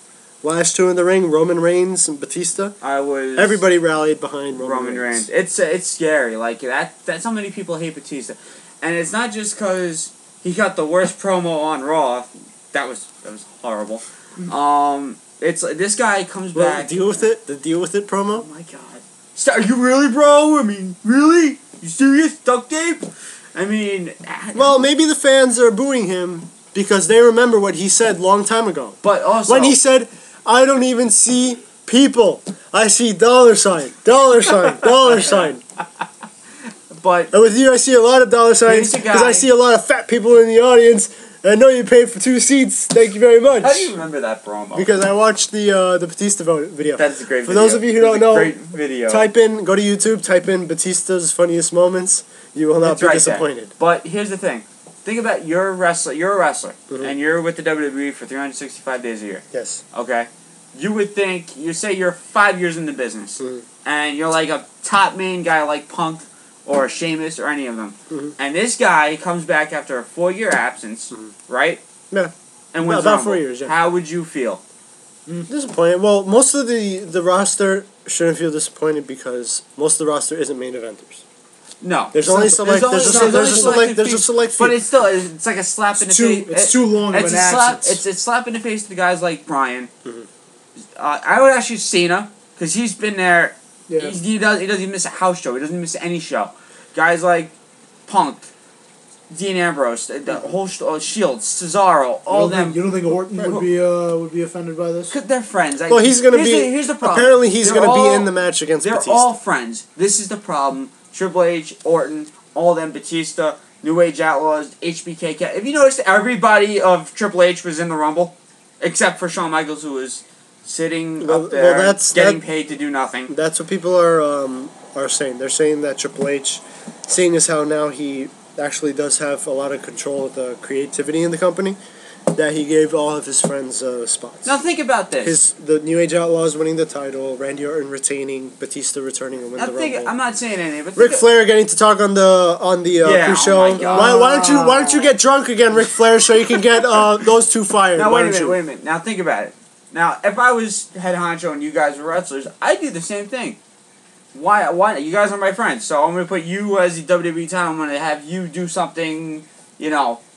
Last two in the ring, Roman Reigns and Batista. Everybody rallied behind Roman Reigns. It's scary. Like that's how many people hate Batista. And it's not just because he got the worst promo on Raw. That was horrible. It's like this guy comes back. Deal with it. The deal with it promo. Oh my god! Are you really, bro? I mean, really? You serious? Duct tape? I mean. Well, maybe the fans are booing him because they remember what he said long time ago. But also when he said, "I don't even see people. I see dollar sign, dollar sign, dollar sign." But and with you, I see a lot of dollar signs because I see a lot of fat people in the audience. And I know you paid for 2 seats. Thank you very much. How do you remember that promo? Because I watched the Batista video. That's a great video. For those of you who don't know, great video. Go to YouTube, type in Batista's funniest moments. You will not be disappointed. There. But here's the thing. Think about you're a wrestler, and you're with the WWE for 365 days a year. Yes. Okay? You would think, say you're 5 years in the business, and you're like a top main guy like Punk, or Sheamus, or any of them. And this guy comes back after a 4-year absence, right? Yeah. And wins about Rumble. 4 years, yeah. How would you feel? Disappointed. Well, most of the roster shouldn't feel disappointed because most of the roster isn't main eventers. No. There's only select. There's a select few. But it's like a slap in the face. It's too long of an absence. It's a slap in the face to guys like Bryan. I would actually Cena because he's been there. Yeah. He doesn't miss a house show. He doesn't miss any show. Guys like Punk, Dean Ambrose, the whole Shield, Cesaro, all of them. You don't think Orton would be offended by this? Cause they're friends. Well, he's gonna be. Here's the problem. Apparently, he's gonna be in the match against They're Batista. all friends. This is the problem. Triple H, Orton, all of them, Batista, New Age Outlaws, HBK. If you noticed, everybody of Triple H was in the Rumble, except for Shawn Michaels, who was sitting up there, getting paid to do nothing. That's what people are saying. They're saying that Triple H, seeing as how now he actually does have a lot of control of the creativity in the company, that he gave all of his friends spots. Now think about this. The New Age Outlaws winning the title, Randy Orton retaining, Batista returning and winning the Rumble. I'm not saying anything, but Ric Flair getting to talk on the pre-show. Oh my God. Why don't you get drunk again, Ric Flair, so you can get those two fired? Now wait a minute. Now think about it. Now if I was head honcho and you guys were wrestlers, I'd do the same thing. Why? You guys are my friends, so I'm gonna put you as the WWE title. I'm gonna have you do something,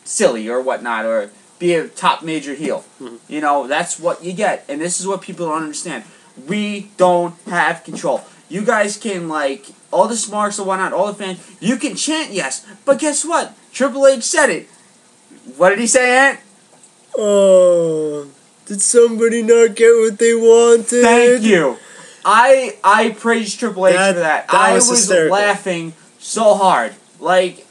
silly or whatnot, or be a top major heel. Mm-hmm. That's what you get, and this is what people don't understand. We don't have control. You guys can all the smarks and whatnot, all the fans. You can chant yes, but guess what? Triple H said it. What did he say, Ant? Oh, did somebody not get what they wanted? Thank you. I praised Triple H for that. I was hysterical. laughing so hard.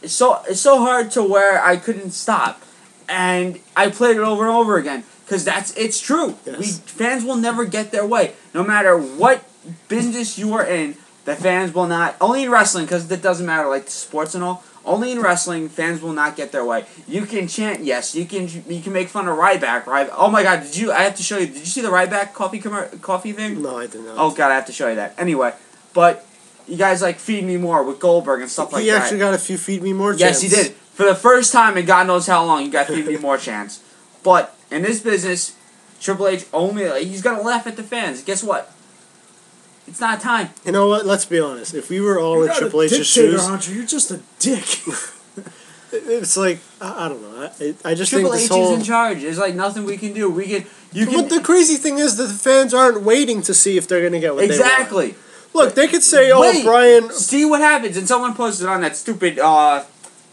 So hard to where I couldn't stop. And I played it over and over again. Because it's true. Yes. Fans will never get their way. No matter what business you are in, the fans will not. Only in wrestling, because it doesn't matter, like sports and all. Only in wrestling, fans will not get their way. You can chant yes. You can make fun of Ryback. Oh my God! I have to show you. Did you see the Ryback coffee thing? No, I did not. Oh God, I have to show you that. Anyway, but you guys Feed Me More with Goldberg and stuff like that. He actually got a few Feed Me More Yes, chants. he did. For the first time in God knows how long, you got Feed Me More chants. But in this business, Triple H he's gonna laugh at the fans. Guess what? It's not time. You know what? Let's be honest. If we were all in Triple H's shoes, Hunter, you're just a dick. it's like I don't know. I just Triple think H this whole. is in charge. There's nothing we can do. But the crazy thing is that the fans aren't waiting to see if they're gonna get what they want. Exactly. Look, they could say, Wait, Bryan. See what happens. And someone posted on that stupid. I'm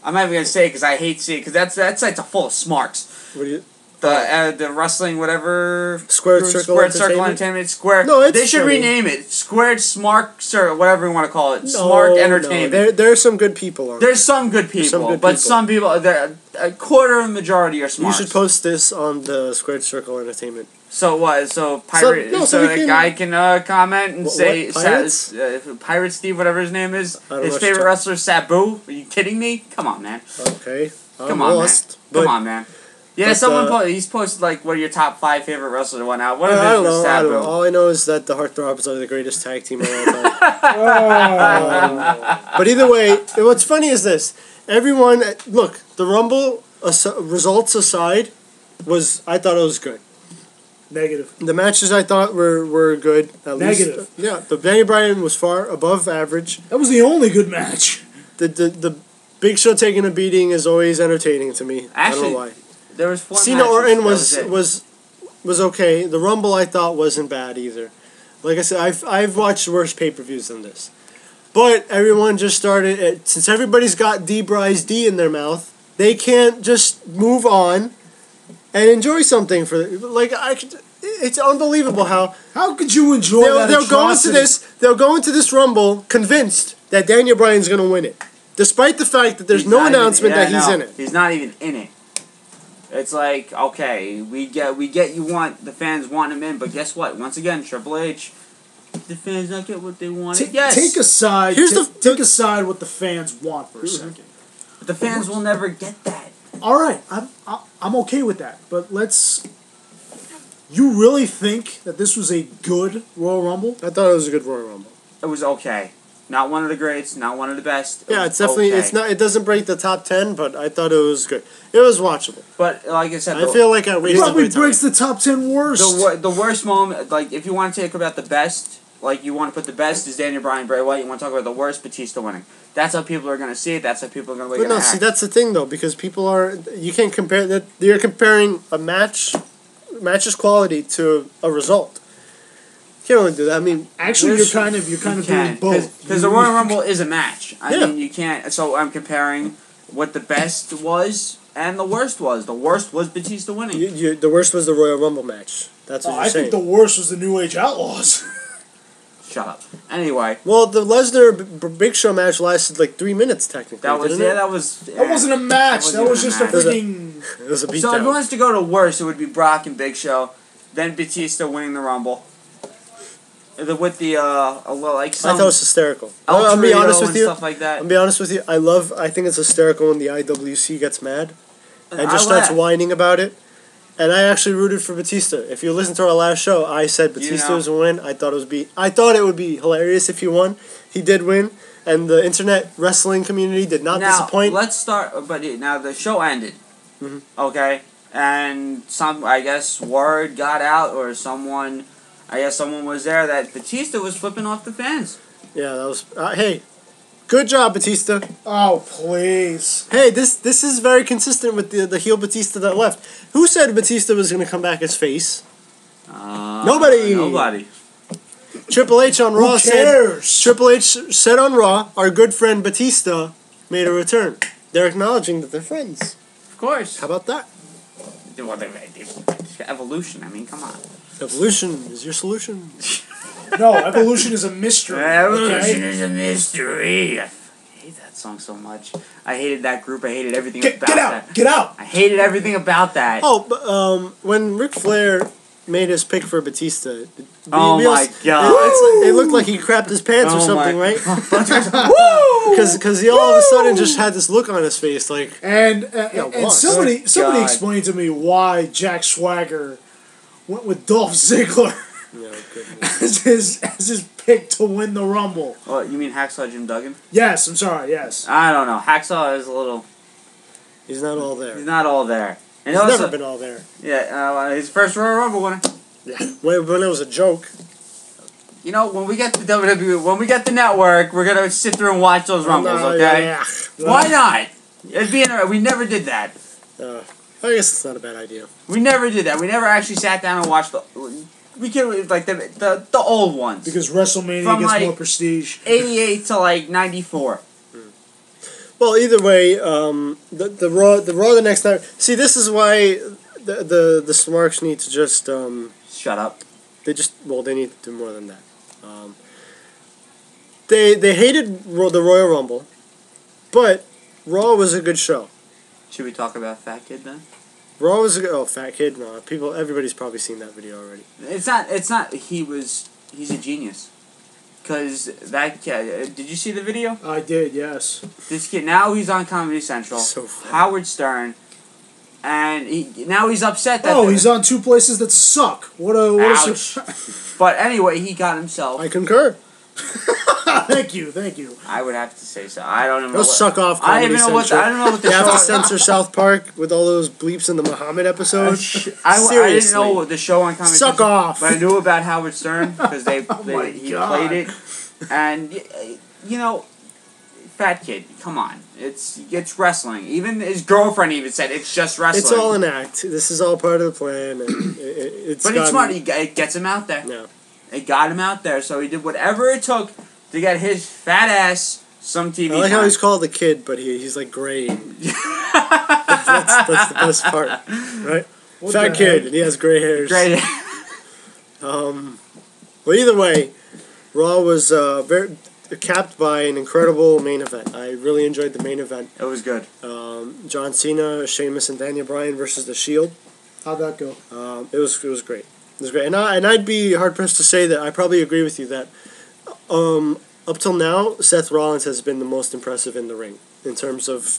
not even gonna say it because I hate seeing it because that site's full of smarks. What do you? The wrestling whatever Squared Circle Entertainment Square. No, they should rename it Squared Smart Circle, whatever you want to call it. Smart Entertainment. No. There are some good people on there. There's some good people, but some people, a quarter of the majority are smart. You should post this on the Squared Circle Entertainment. So what? So the guy can comment and say Pirates? Pirate Steve, whatever his name is, his what favorite wrestler Sabu. Are you kidding me? Come on, man. Okay, Come on, man. Yeah, he's posted what are your top 5 favorite wrestlers and whatnot. One of them was Sabu. I don't know. All I know is that the Heartthrobs are the greatest tag team of all time. But either way, what's funny is this. Everyone, look, the Rumble, results aside, I thought it was good. Negative. The matches I thought were good. Negative. Yeah, the Daniel Bryan was far above average. That was the only good match. The Big Show taking a beating is always entertaining to me. I don't know why. There was 4 Cena matches. Orton was okay. The Rumble I thought wasn't bad either. Like I said, I've watched worse pay-per-views than this. But everyone just started since everybody's got D-Bryce D in their mouth, they can't just move on and enjoy something it's unbelievable how could you enjoy that they'll go into this Rumble convinced that Daniel Bryan's going to win it, despite the fact that there's no announcement that he's in it. He's not even in it. It's okay, we get the fans want him in, but guess what? Once again, Triple H, the fans not get what they wanted. Yes. Take aside. Take aside what the fans want for a second. But the fans will never get that. All right, I'm okay with that, but let's. You really think that this was a good Royal Rumble? I thought it was a good Royal Rumble. It was okay. Not one of the greats, not one of the best. Yeah, it's definitely it doesn't break the top 10, but I thought it was good. It was watchable. But like I said, I feel like I wasted my time. Probably breaks the top 10 worst. The worst moment, if you want to talk about the best, like you want to put the best is Daniel Bryan, Bray Wyatt. You want to talk about the worst, Batista winning. That's how people are going to see it. That's how people are going to. But no, see, that's the thing though, because people are. You can't compare that. You're comparing a match's quality to a result. You can't really do that. I mean, actually, you're kind of doing both. Because the Royal Rumble is a match. I Yeah. mean, you can't. So I'm comparing what the best was and the worst was. The worst was Batista winning. The worst was the Royal Rumble match. That's what you're saying. I think the worst was the New Age Outlaws. Shut up. Anyway. Well, the Lesnar Big Show match lasted like 3 minutes technically. That was didn't it? That wasn't a match. That was just a freaking. It was a beatdown. So if it wants to go to worst, it would be Brock and Big Show, then Batista winning the Rumble. With the like some I thought it was hysterical. I'll be honest with you. Stuff like that. I'll be honest with you. I think it's hysterical when the IWC gets mad and just starts whining about it. And I actually rooted for Batista. If you listen to our last show, I said Batista was a win. I thought it would be hilarious if he won. He did win, and the internet wrestling community did not disappoint. Let's start. But now the show ended. Mm-hmm. Okay, and I guess word got out, or someone was there that Batista was flipping off the fans. Yeah, that was. Hey, good job, Batista. Oh, please. Hey, this is very consistent with the heel Batista that left. Who said Batista was going to come back as face? Nobody. Triple H on Raw said. Triple H said on Raw, our good friend Batista made a return. They're acknowledging that they're friends. Of course. How about that? Evolution. I mean, come on. Evolution is your solution. No, evolution is a mystery. Evolution is a mystery. I hate that song so much. I hated that group. I hated everything about that. Get out! I hated everything about that. Oh, but when Ric Flair made his pick for Batista, my God! It looked like he crapped his pants or something, right? Because he all of a sudden just had this look on his face, like. And somebody explained to me why Jack Swagger went with Dolph Ziggler. as his pick to win the Rumble. Oh, you mean Hacksaw Jim Duggan? Yes, I'm sorry, yes. I don't know. Hacksaw is a little. He's not all there. He's not all there. And he's never been all there. Yeah, his first Royal Rumble winner. Yeah, when it was a joke. You know, when we get the WWE, when we get the network, we're gonna sit through and watch those Rumbles, okay? Yeah. Why not? It'd be interesting. We never did that. I guess it's not a bad idea. We never did that. We never actually sat down and watched the. We could like the old ones. Because WrestleMania from gets like more prestige. 88 to like 94. Well, either way, the Raw the next night. See, this is why the Smarks need to just shut up. They need to do more than that. They hated the Royal Rumble, but Raw was a good show. Should we talk about Fat Kid then? Raw was Fat Kid. No, everybody's probably seen that video already. It's not. He's a genius. Cause that kid. Did you see the video? I did. Yes. This kid now he's on Comedy Central. So fat. Howard Stern, and now he's upset that. He's on two places that suck. What a. But anyway, he got himself. I concur. Thank you. I would have to say so. I don't even know. Suck off. I don't even know what. I don't know what the show. You have to is. censor South Park with all those bleeps in the Muhammad episode. I didn't know the show on Comedy Suck Central, off. but I knew about Howard Stern because he God. played it, and you know, Fat Kid. Come on, it's wrestling. Even his girlfriend even said it's just wrestling. It's all an act. This is all part of the plan, and it's. But he's smart. It gets him out there. Yeah. It got him out there, so he did whatever it took to get his fat ass some TV. I like time. how he's called the kid, but he's like gray. that's the best part, right? Fat kid, and he has gray hairs. But either way, Raw was very capped by an incredible main event. I really enjoyed the main event. It was good. John Cena, Sheamus, and Daniel Bryan versus The Shield. How'd that go? It was great. It was great, and I'd be hard pressed to say that I probably agree with you that up till now Seth Rollins has been the most impressive in the ring in terms of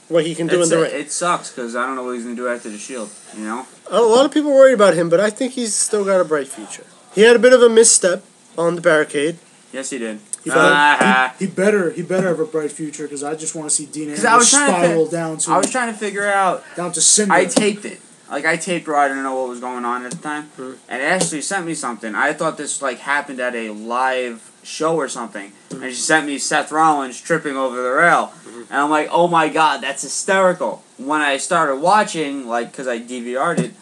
what he can do in the ring. It sucks because I don't know what he's gonna do after the Shield. You know, a lot of people worry about him, but I think he's still got a bright future. He had a bit of a misstep on the barricade. Yes, he did. He better have a bright future because I just want to see Dean Ambrose spiral down to. I was trying to figure out. Down to cinder. I taped it. like I taped Raw. I didn't know what was going on at the time, and Ashley sent me something. I thought this like happened at a live show or something, and she sent me Seth Rollins tripping over the rail, and I'm like, oh my god, that's hysterical. When I started watching, like, because I DVR'd it,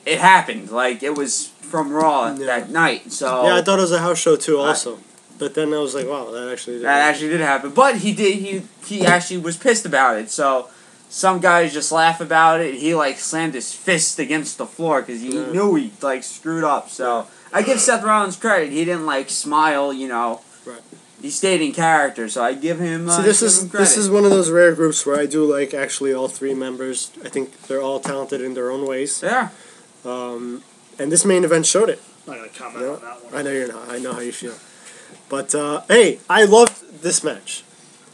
it happened. Like, it was from Raw that night. So yeah, I thought it was a house show too, also. But then I was like, wow, that actually did happen. But he actually was pissed about it. So some guys just laugh about it. He like slammed his fist against the floor because he knew he like screwed up. So I give Seth Rollins credit. He didn't like smile, you know. Right. He stayed in character, so I give him. See, this is one of those rare groups where I do like actually all three members. I think they're all talented in their own ways. Yeah. And this main event showed it. I'm not gonna comment on that one. I know you're not. I know how you feel. But hey, I loved this match,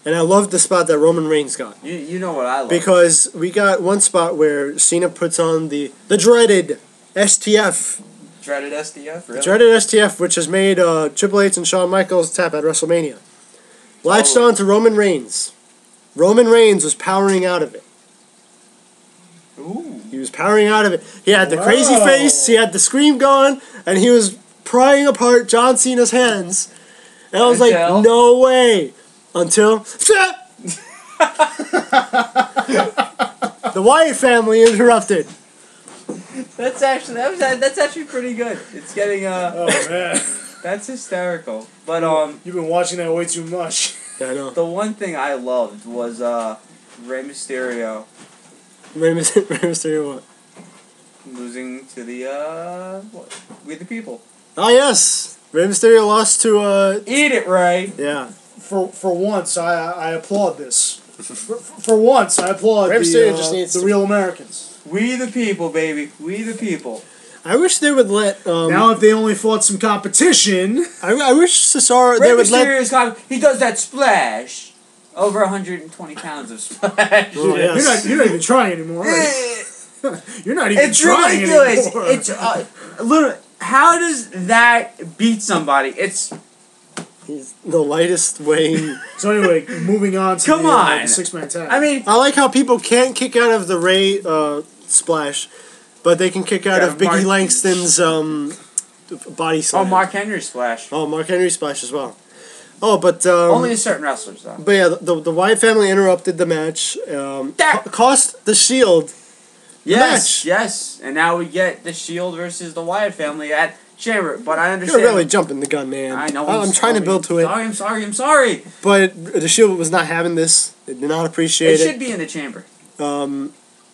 and I loved the spot that Roman Reigns got. You know what I love, because we got one spot where Cena puts on the dreaded STF. Dreaded STF, really? Dreaded STF, which has made Triple H and Shawn Michaels tap at WrestleMania. Latched on to Roman Reigns. Roman Reigns was powering out of it. Ooh. He was powering out of it. He had the crazy face, he had the scream going, and he was prying apart John Cena's hands. And I was like, no way. Until... the Wyatt family interrupted. That's actually pretty good. It's getting Oh man. That's hysterical. But you've been watching that way too much. Yeah, I know. The one thing I loved was Rey Mysterio. Rey Mysterio what? Losing to the We the People. Oh yes. Rey Mysterio lost to Eat it, Ray. Yeah. For once, I applaud this. For once, I applaud the real Americans. We the people, baby. We the people. I wish they would let. Now, if they only fought some competition, I wish Cesaro Rey they would Mysterio's he does that splash. Over 120 pounds of splash. Oh, yes. You're not even trying anymore. Right? You're not even trying ridiculous. anymore. It's literally. How does that beat somebody? He's the lightest weighing. So anyway, moving on to the six-man tag. I mean, I like how people can't kick out of the Ray splash, but they can kick out of Biggie Langston's body slam. Oh, Mark Henry splash. Oh, Mark Henry splash as well. Oh, but only certain wrestlers though. But yeah, the Wyatt family interrupted the match. Cost the Shield. Yes, and now we get the Shield versus the Wyatt family at Chamber. But I understand. You're really jumping the gun, man. I know. I'm trying to build to it. I'm sorry. But the Shield was not having this. They did not appreciate it. It should be in the Chamber.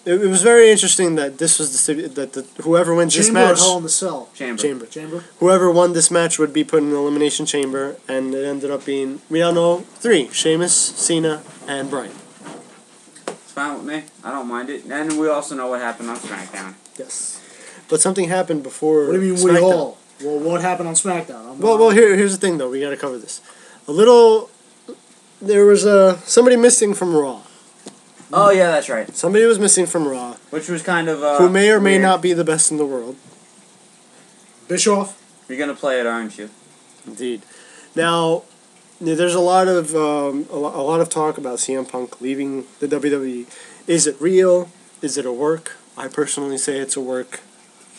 It was very interesting that this was whoever wins this match. Chamber or Hell in the Cell? Chamber. Whoever won this match would be put in the Elimination Chamber, and it ended up being, we all know, 3. Sheamus, Cena, and Bryan. It's fine with me. I don't mind it. And we also know what happened on SmackDown. Yes. But something happened before What do you mean, Woody Hall? Well, what happened on SmackDown? Well, here's the thing, though. We got to cover this. There was somebody missing from Raw. Oh, yeah, that's right. Somebody was missing from Raw. Which was kind of, who may or may weird. not be the best in the world. Bischoff? You're going to play it, aren't you? Indeed. Now, there's a lot of talk about CM Punk leaving the WWE. Is it real? Is it a work? I personally say it's a work.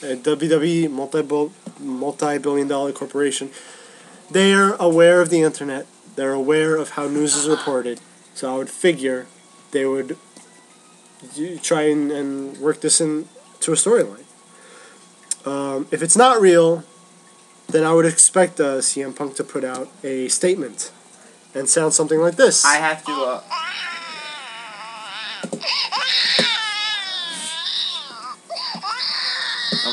WWE, multi-billion-dollar corporation, they are aware of the internet. They're aware of how news is reported. So I would figure they would try and work this into a storyline. If it's not real, then I would expect CM Punk to put out a statement and sound something like this. I have to...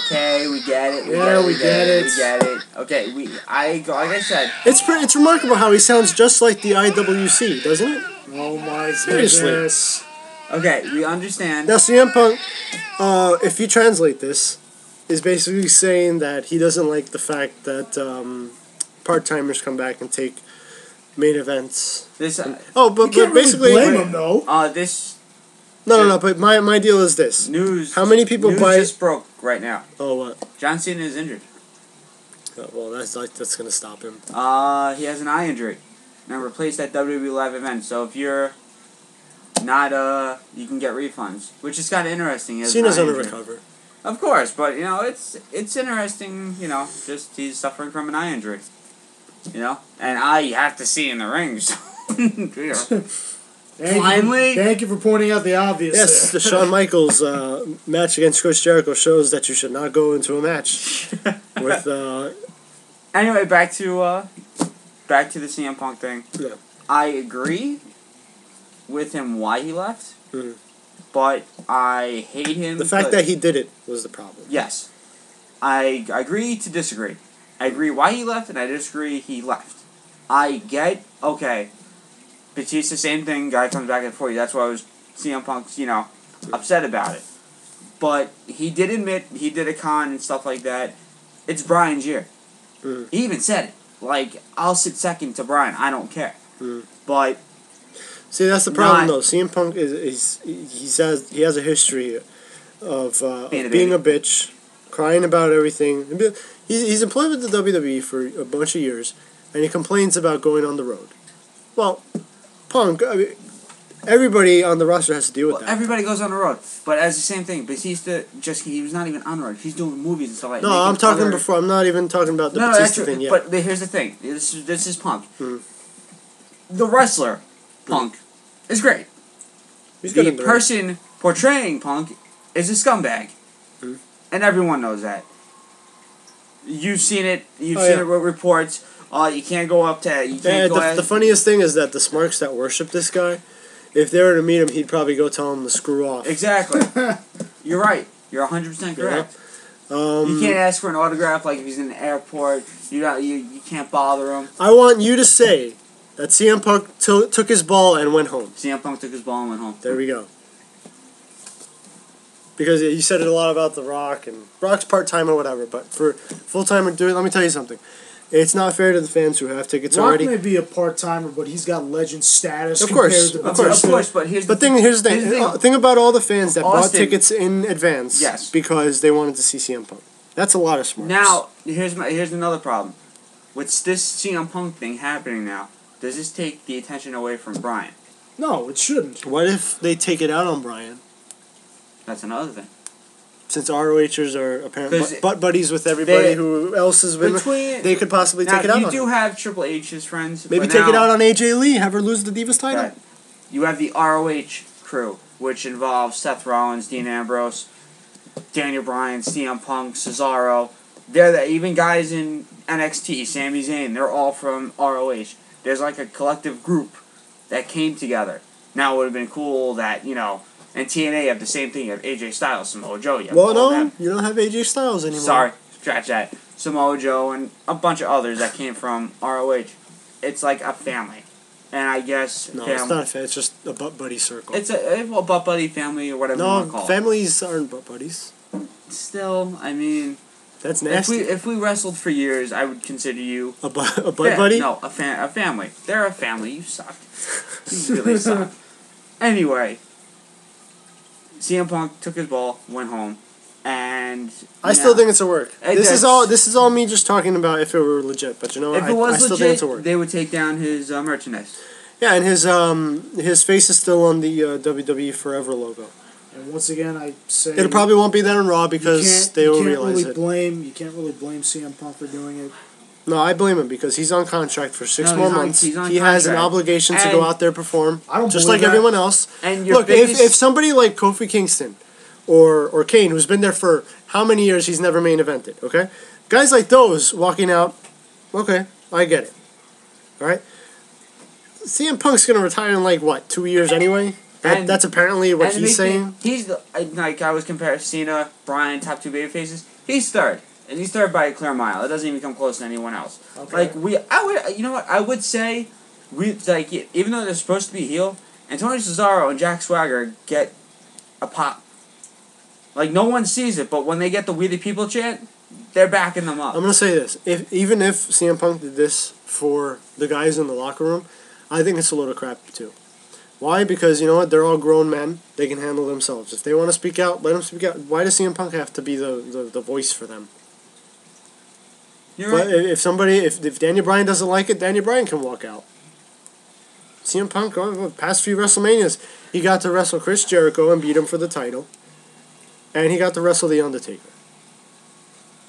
Okay, we get it. We get it. Okay, like I said, it's remarkable how he sounds just like the IWC, doesn't it? Oh my Seriously. goodness. Okay, we understand. Now CM Punk, if you translate this, is basically saying that he doesn't like the fact that part-timers come back and take main events. But basically blame him though. No. But my deal is this: how many people buy? Just broke right now. Oh, what? John Cena is injured. Oh, well, that's gonna stop him. He has an eye injury. Now replace that WWE live event. So if you're not you can get refunds, which is kind of interesting. Cena's gonna recover. Of course, but it's interesting. Just he's suffering from an eye injury. And I have to see in the ring. So, finally, thank you for pointing out the obvious. Yes, the Shawn Michaels match against Chris Jericho shows that you should not go into a match with. Anyway, back to the CM Punk thing. Yeah. I agree with him why he left, Mm. but I hate him. The fact that he did it was the problem. Yes, I agree to disagree. I agree why he left, and I disagree he left. I get, okay, Batista, same thing, guy comes back for you. That's why I was CM Punk's, upset about it. But he did admit he did a con and stuff like that. It's Bryan's year. Mm. He even said it. Like, I'll sit second to Bryan. I don't care. Mm. But see, that's the problem though. CM Punk he has a history of being a bitch, crying about everything. He's employed with the WWE for a bunch of years, and he complains about going on the road. Well, Punk, everybody on the roster has to deal with that. Everybody goes on the road, but as the same thing, Batista he was not even on the road. He's doing movies and stuff like that. No, I'm talking before. I'm not even talking about the Batista thing yet. But here's the thing. This is Punk. Mm. The wrestler, Punk, is great. The person portraying Punk is a scumbag, and everyone knows that. You've seen it. You've seen it with reports. You can't go up to. You can't go. The funniest thing is that the smarks that worship this guy, if they were to meet him, he'd probably go tell him to screw off. Exactly. You're right. You're 100% correct. Yeah. You can't ask for an autograph like if he's in the airport. You can't bother him. I want you to say that CM Punk took his ball and went home. CM Punk took his ball and went home. There we go. Because you said it a lot about The Rock, and Rock's part-time or whatever, but for full-time, let me tell you something. It's not fair to the fans who have tickets already. Rock may be a part-timer, but he's got legend status of course, compared to of course. But here's the thing. Think about all the fans that bought tickets in advance yes. because they wanted to see CM Punk. That's a lot of smarts. Now, here's another problem. With this CM Punk thing happening now, does this take the attention away from Bryan? No, it shouldn't. What if they take it out on Bryan? That's another thing. Since ROHers are apparently butt buddies with everybody who else has been, they could possibly take it out on him. You do have Triple H's friends. Maybe take it out on AJ Lee, have her lose the Divas title. Right. You have the ROH crew, which involves Seth Rollins, Dean Ambrose, Daniel Bryan, CM Punk, Cesaro. Even guys in NXT, Sami Zayn, they're all from ROH. There's like a collective group that came together. Now it would have been cool that, and TNA have the same thing. You have AJ Styles, Samoa Joe. You don't have AJ Styles anymore. Sorry, scratch that. Samoa Joe and a bunch of others that came from ROH. It's like a family. And I guess... No, it's not a family. It's just a butt buddy circle. It's a butt buddy family or whatever you want to call it. No, families aren't butt buddies. Still, I mean... That's nasty. If we wrestled for years, I would consider you... A butt buddy? No, a family. They're a family. You suck. You really suck. Anyway... CM Punk took his ball, went home, and I still think it's a work. This is all me just talking about if it were legit. But if it was legit, think it's a work. They would take down his merchandise. Yeah, and his face is still on the WWE Forever logo. And once again, I say it probably won't be there on Raw because they will realize it. You can't really blame CM Punk for doing it. No, I blame him because he's on contract for 6 more months. He has an obligation to go out there and perform, just like everyone else. And look, if somebody like Kofi Kingston or Kane, who's been there for how many years, he's never main evented, okay? Guys like those walking out, okay, I get it. All right? CM Punk's going to retire in, 2 years anyway? That's apparently what he's saying. He's, I was comparing Cena, Bryan, top 2 baby faces. He's third. And he's third by a clear mile. It doesn't even come close to anyone else. Okay. I would say, even though they're supposed to be heel, Antonio Cesaro and Jack Swagger get a pop. No one sees it, but when they get the We the People chant, they're backing them up. I'm gonna say this: even if CM Punk did this for the guys in the locker room, I think it's a load of crap too. Why? Because you know what? They're all grown men. They can handle themselves. If they want to speak out, let them speak out. Why does CM Punk have to be the voice for them? You're right. If Daniel Bryan doesn't like it, Daniel Bryan can walk out. CM Punk, past few WrestleManias, he got to wrestle Chris Jericho and beat him for the title. and he got to wrestle The Undertaker.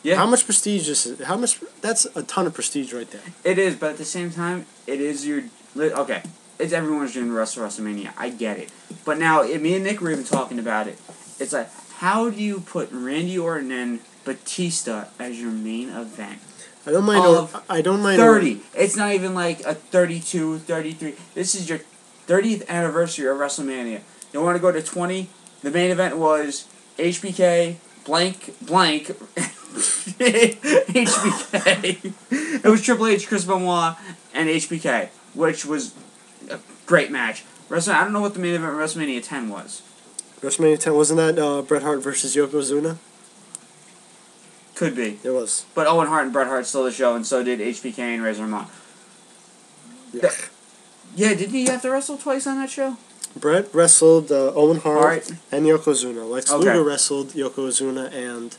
Yeah. How much prestige is it? How much? That's a ton of prestige right there. It is, but at the same time, it is your... Okay, it's everyone's dream to wrestle WrestleMania. I get it. But now, me and Nick were even talking about it. It's like, how do you put Randy Orton and Batista as your main event? I don't mind. 30. It's not even like a 32, 33. This is your 30th anniversary of WrestleMania. You want to go to 20? The main event was HBK, blank. HBK. It was Triple H, Chris Benoit, and HBK, which was a great match. I don't know what the main event of WrestleMania 10 was. WrestleMania 10, wasn't that Bret Hart versus Yokozuna? Could be. It was. But Owen Hart and Bret Hart stole the show, and so did HBK and Razor Ramon. Yeah, didn't he have to wrestle twice on that show? Bret wrestled Owen Hart and Yokozuna. Lex Luger wrestled Yokozuna and...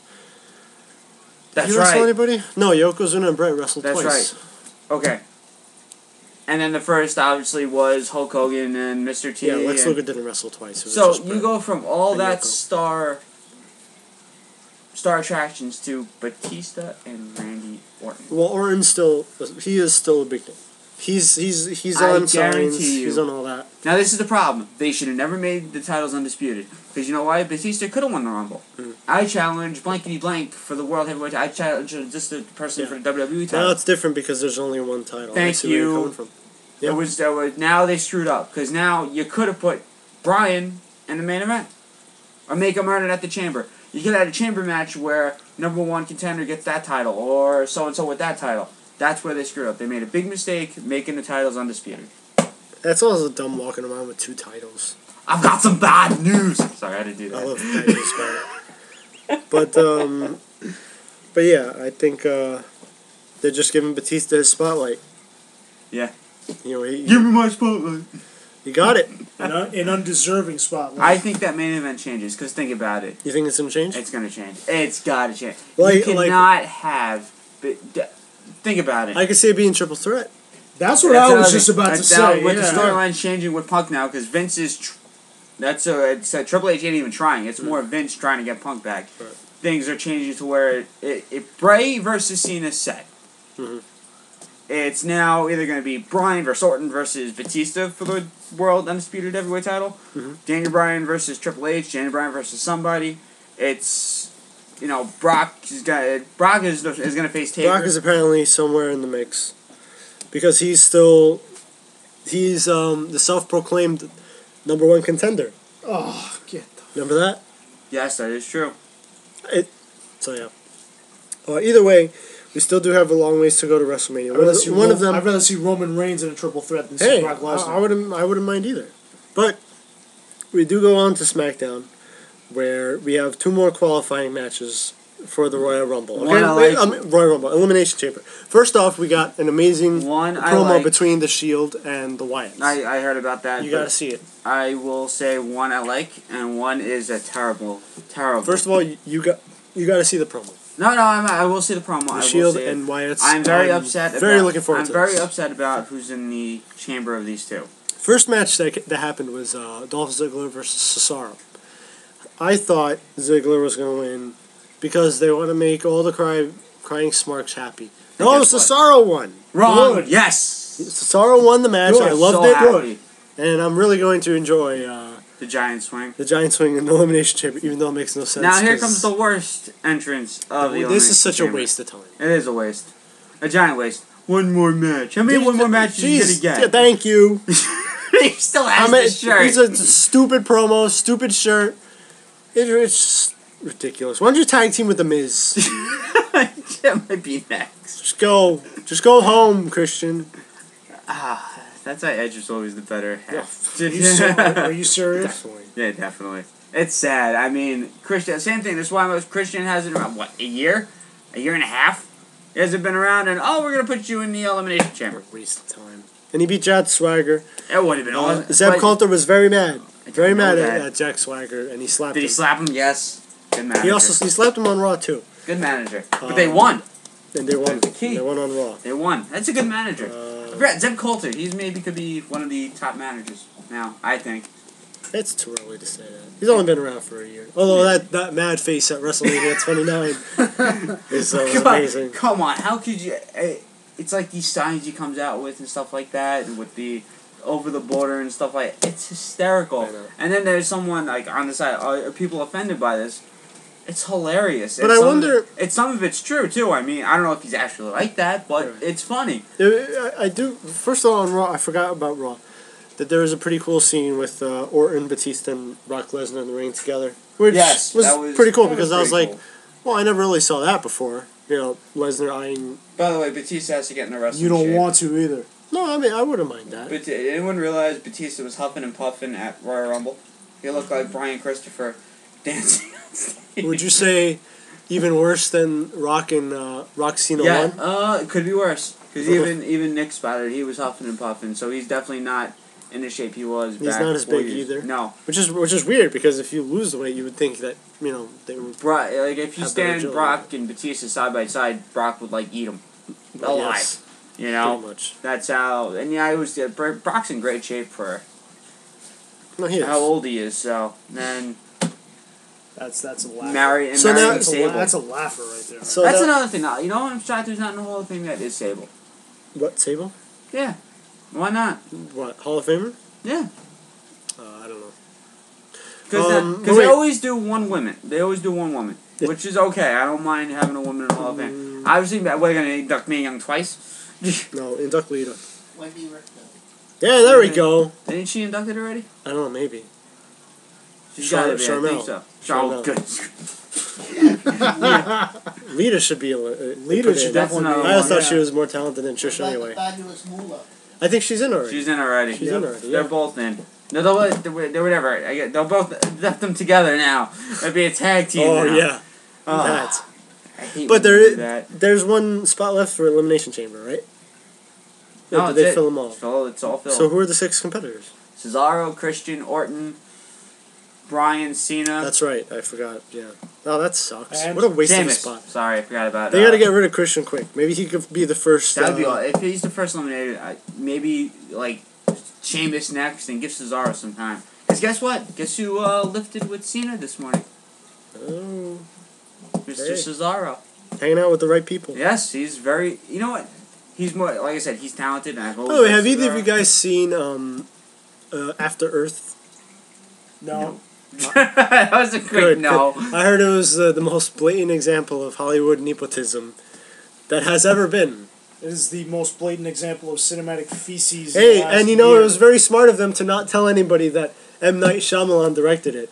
That's Did he wrestle anybody? No, Yokozuna and Bret wrestled twice. That's right. Okay. And then the first, obviously, was Hulk Hogan and Mr. T. Yeah, Lex Luger didn't wrestle twice. So you go from all that star attractions to Batista and Randy Orton. Well, Orton he is still a big thing. He's on signs. He's on all that. Now this is the problem. They should have never made the titles undisputed. Because you know why? Batista could have won the Rumble. Mm. I challenge blankety blank for the World Heavyweight. I challenge just the person for the WWE title. Now it's different because there's only one title. Thank you. Where you're coming from. Yep. It was now they screwed up because now you could have put Bryan in the main event or make him earn it at the Chamber. You could have had a Chamber match where number one contender gets that title or so and so with that title. That's where they screwed up. They made a big mistake making the titles undisputed. That's also dumb walking around with two titles. I've got some bad news. Sorry, I didn't do that. I love bad news about it. But yeah, I think they're just giving Batista his spotlight. Yeah. You know, give me my spotlight. You got it. An undeserving spotlight. I think that main event changes because think about it. You think it's gonna change? It's gonna change. It's gotta change. You cannot have. Think about it. I could see it being triple threat. That's what I was just about to say. With the storyline changing with Punk now, because Vince is... Triple H ain't even trying. It's more Vince trying to get Punk back. Right. Things are changing to where if Bray versus Cena is set. Mm-hmm. It's now either going to be Bryan versus Orton versus Batista for the World Undisputed Heavyweight title. Mm-hmm. Daniel Bryan versus Triple H. Daniel Bryan versus somebody. It's... Brock is going to face Taker. Brock is apparently somewhere in the mix. Because he's the self-proclaimed number one contender. Oh, remember that? Yes, that is true. So yeah. Either way, we still do have a long ways to go to WrestleMania. I'd rather see Roman Reigns in a triple threat than see Brock Lesnar. I wouldn't mind either. But we do go on to SmackDown, where we have two more qualifying matches for the Royal Rumble. Royal Rumble, Elimination Chamber. First off, we got an amazing promo between the Shield and the Wyatts. I heard about that. You gotta see it. I will say one I like, and one is a terrible. First of all, you got to see the promo. No, I will see the promo. The Shield and Wyatts. I'm very upset. Looking forward to this. I'm very upset about who's in the chamber of these two. First match that happened was Dolph Ziggler versus Cesaro. I thought Ziggler was going to win because they want to make all the crying smarks happy. No, Cesaro won. Wrong. Good. Yes. Cesaro won the match. Good. I loved it. Happy. And I'm really going to enjoy the Giant Swing. The Giant Swing in the Elimination Chamber, even though it makes no sense. Now here comes the worst entrance of the Elimination This is such Chamber. a waste of time. It is a waste. A giant waste. One more match. How many one more matches are you going to get? Yeah, thank you. He still has the shirt. It's a stupid promo, stupid shirt. It's just ridiculous. Why don't you tag team with The Miz? That might be next. Just go home, Christian. That's why Edge was always the better half. Are you serious? Definitely. Yeah, definitely. It's sad. I mean, Christian, same thing. That's why Christian hasn't around, what, a year? A year and a half? He hasn't been around, and we're going to put you in the Elimination Chamber. Waste of time. And he beat Jack Swagger. It would have been awesome. Zeb Coulter was very mad. Very mad at Jack Swagger, and he slapped him. Did he slap him? Yes. Good manager. He slapped him on Raw, too. Good manager. But they won. And they won. The key. They won on Raw. They won. That's a good manager. Zeb Coulter, he's maybe could be one of the top managers now, I think. It's too early to say that. He's only been around for a year. Although that mad face at WrestleMania 29 is amazing. Come on, how could you... It's like these signs he comes out with and stuff like that, and with the over the border and stuff like that. It's hysterical. And then there's someone like on the side, are people offended by this? It's hilarious. But I wonder... Some of it's true, too. I mean, I don't know if he's actually like that, but it's funny. I do... First of all, on Raw, I forgot about Raw. That there was a pretty cool scene with Orton, Batista, and Brock Lesnar in the ring together. Which was pretty cool because I was like, well, I never really saw that before. You know, Lesnar eyeing... By the way, Batista has to get in the wrestling You don't shape. want to either. No, I mean, I wouldn't mind that. But did anyone realize Batista was huffing and puffing at Royal Rumble? He looked like Bryan Christopher dancing on stage. Would you say even worse than Rock and Cena 1? Yeah, it could be worse. Because even Nick spotted he was huffing and puffing, so he's definitely not in the shape he was back. He's not as big either. No. Which is weird, because if you lose the weight, you would think that, you know, they would... Like, if you stand Brock and Batista side by side, Brock would, like, eat him alive. Yes, you know? Pretty much. That's how... And, yeah, Brock's in great shape for how old he is, so... Then... That's a laugher. Marrying Sable. That's a laugher right there. So that's another thing. Now, you know what? I'm shocked there's not in the Hall of Fame yet is Sable. What, Sable? Yeah. Why not? What, Hall of Famer? Yeah. I don't know. Because they always do one woman. They always do one woman. Which is okay. I don't mind having a woman in the Hall of Fame. Obviously, we're going to induct Mae Young twice. No, induct Lita. Wendy Richter. Yeah, there we go. Didn't she inducted already? I don't know, maybe. She's got to be, I think so. Charmel. Good. Lita should be Lita should definitely be. I always thought she was more talented than Trish anyway. Fabulous Moolah. I think she's in already. She's in already. She's in already, They're both in. No, they're whatever. They'll both left them together now. It'll be a tag team now. Yeah. I hate but that. there's one spot left for Elimination Chamber, right? No, did they fill them all? It's all filled. So who are the 6 competitors? Cesaro, Christian, Orton, Bryan, Cena. That's right. I forgot. Yeah. Oh, that sucks. And what a waste of a Sheamus. spot. Sorry, I forgot about They got to get rid of Christian quick. Maybe he could be the first. That would be all. If he's the first eliminated, maybe like Sheamus next and give Cesaro some time. Because guess what? Guess who lifted with Cena this morning? Oh. Mr. Cesaro. Hanging out with the right people. Yes, he's very... You know what? He's more... Like I said, he's talented. And I've always Oh, have either of you guys seen After Earth? No. That was a quick no. I heard it was the most blatant example of Hollywood nepotism that has ever been. It is the most blatant example of cinematic feces. Hey, and you know, it was very smart of them to not tell anybody that M. Night Shyamalan directed it.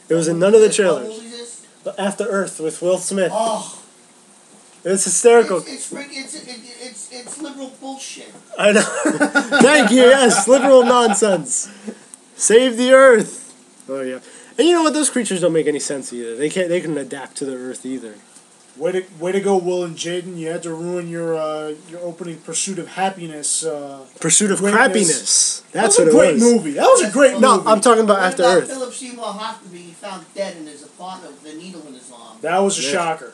It was in none of the trailers. After Earth with Will Smith. Oh. It's hysterical. It's liberal bullshit. I know. Thank you, yes, liberal nonsense. Save the Earth. Oh, yeah. And you know what? Those creatures don't make any sense either. They couldn't adapt to the Earth either. Way to go, Will and Jaden. You had to ruin your opening Pursuit of Happiness. Pursuit of Greatness. Crappiness. That's what it was. That was a great movie. That was a great movie. No, I'm talking about After Earth. Philip Seymour Hoffman found dead in his apartment with a needle in his arm. That was a shocker.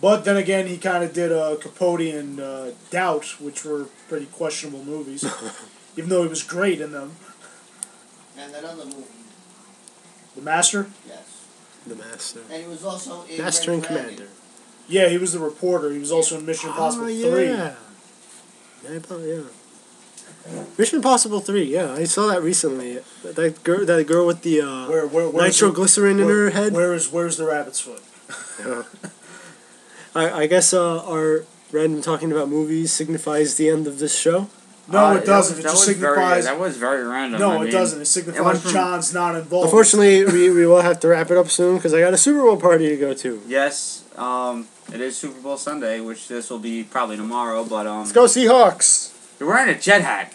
But then again, he kind of did Capote and Doubt, which were pretty questionable movies, even though he was great in them. And that other movie. The Master? Yes. The Master. And he was also in Master Red and Dragon. Commander. Yeah, he was the reporter. He was also in Mission Impossible 3. Yeah. Yeah. Mission Impossible 3, yeah. I saw that recently. That girl with the nitroglycerin in her head. Where's the rabbit's foot? Yeah. I guess our random talking about movies signifies the end of this show. No, it doesn't. It just signifies... That was very random. No, it doesn't. It signifies John's not involved. Unfortunately, we will have to wrap it up soon because I got a Super Bowl party to go to. Yes, it is Super Bowl Sunday, which this will be probably tomorrow, but... Let's go Seahawks! You're wearing a jet hat.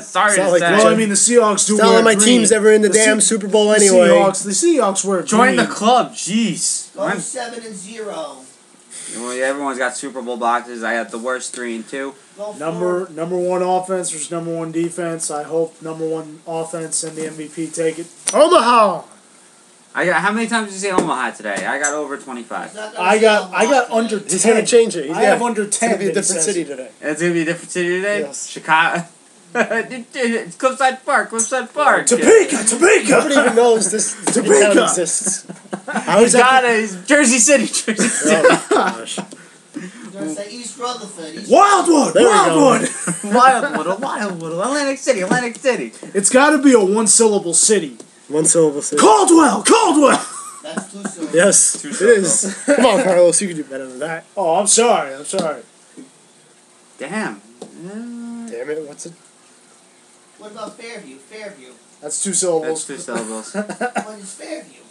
Sorry to like say. Well, I mean, the Seahawks do wear wear my green. team's ever in the damn Super Bowl anyway. The Seahawks wear Join green. the club, jeez. Go 7-0. Well, everyone's got Super Bowl boxes. I got the worst 3-2. Number one offense versus number one defense. I hope number one offense and the MVP take it. Omaha! How many times did you say Omaha today? I got over 25. I got under 10. He's gonna change it. I have under 10. It's gonna be a different city today. It's gonna be a different city today? Yes. Chicago. It's Cliffside Park. Topeka. Nobody even knows this Topeka. town exists. How He's is that? got it. He's Jersey City. Oh, gosh. You're gonna say East Rutherford. Wildwood. There we go. Wildwood. Atlantic City. It's got to be a one-syllable city. One syllable city. Caldwell. That's too soon. Yes, Too it syllables. is. Come on, Carlos. You can do better than that. Oh, I'm sorry. Damn. Damn it. What's it? What about Fairview? That's 2 That's syllables. 2 syllables. What is Fairview?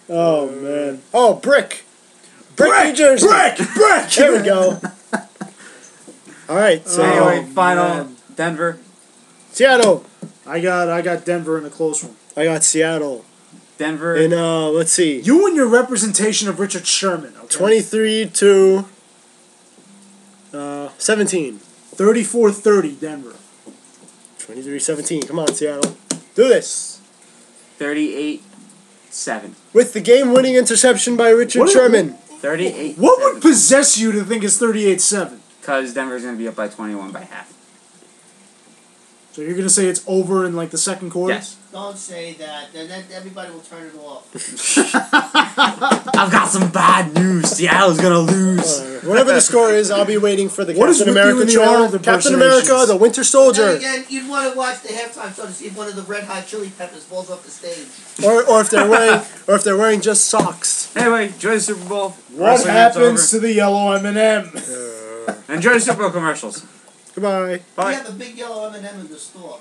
Oh man. Oh, Brick, New Jersey. Brick. There we go. All right. So Anyway, Oh, final. man. Denver. Seattle. I got Denver in a close one. I got Seattle. Denver. And let's see. You and your representation of Richard Sherman. Okay? 23 to 17. 34-30 Denver. 23-17. Come on, Seattle. Do this. 38-7. With the game-winning interception by Richard What- Sherman. 38. What would possess you to think it's 38-7? Because Denver's going to be up by 21 by half. So you're gonna say it's over in like the second quarter? Yes. Don't say that. Then everybody will turn it off. I've got some bad news. Seattle's going to lose. Whatever the score is, I'll be waiting for the What is Captain with you America and the trailer. Arnold Captain America, impersonations? the Winter Then Soldier. again, you'd want to watch the halftime show to see if one of the Red Hot Chili Peppers falls off the stage. Or if they're wearing just socks. Anyway, enjoy the Super Bowl. What Wrestling night's happens over. to the yellow M&M? Enjoy the Super Bowl commercials. Goodbye. Bye. We have a big yellow M&M in the store.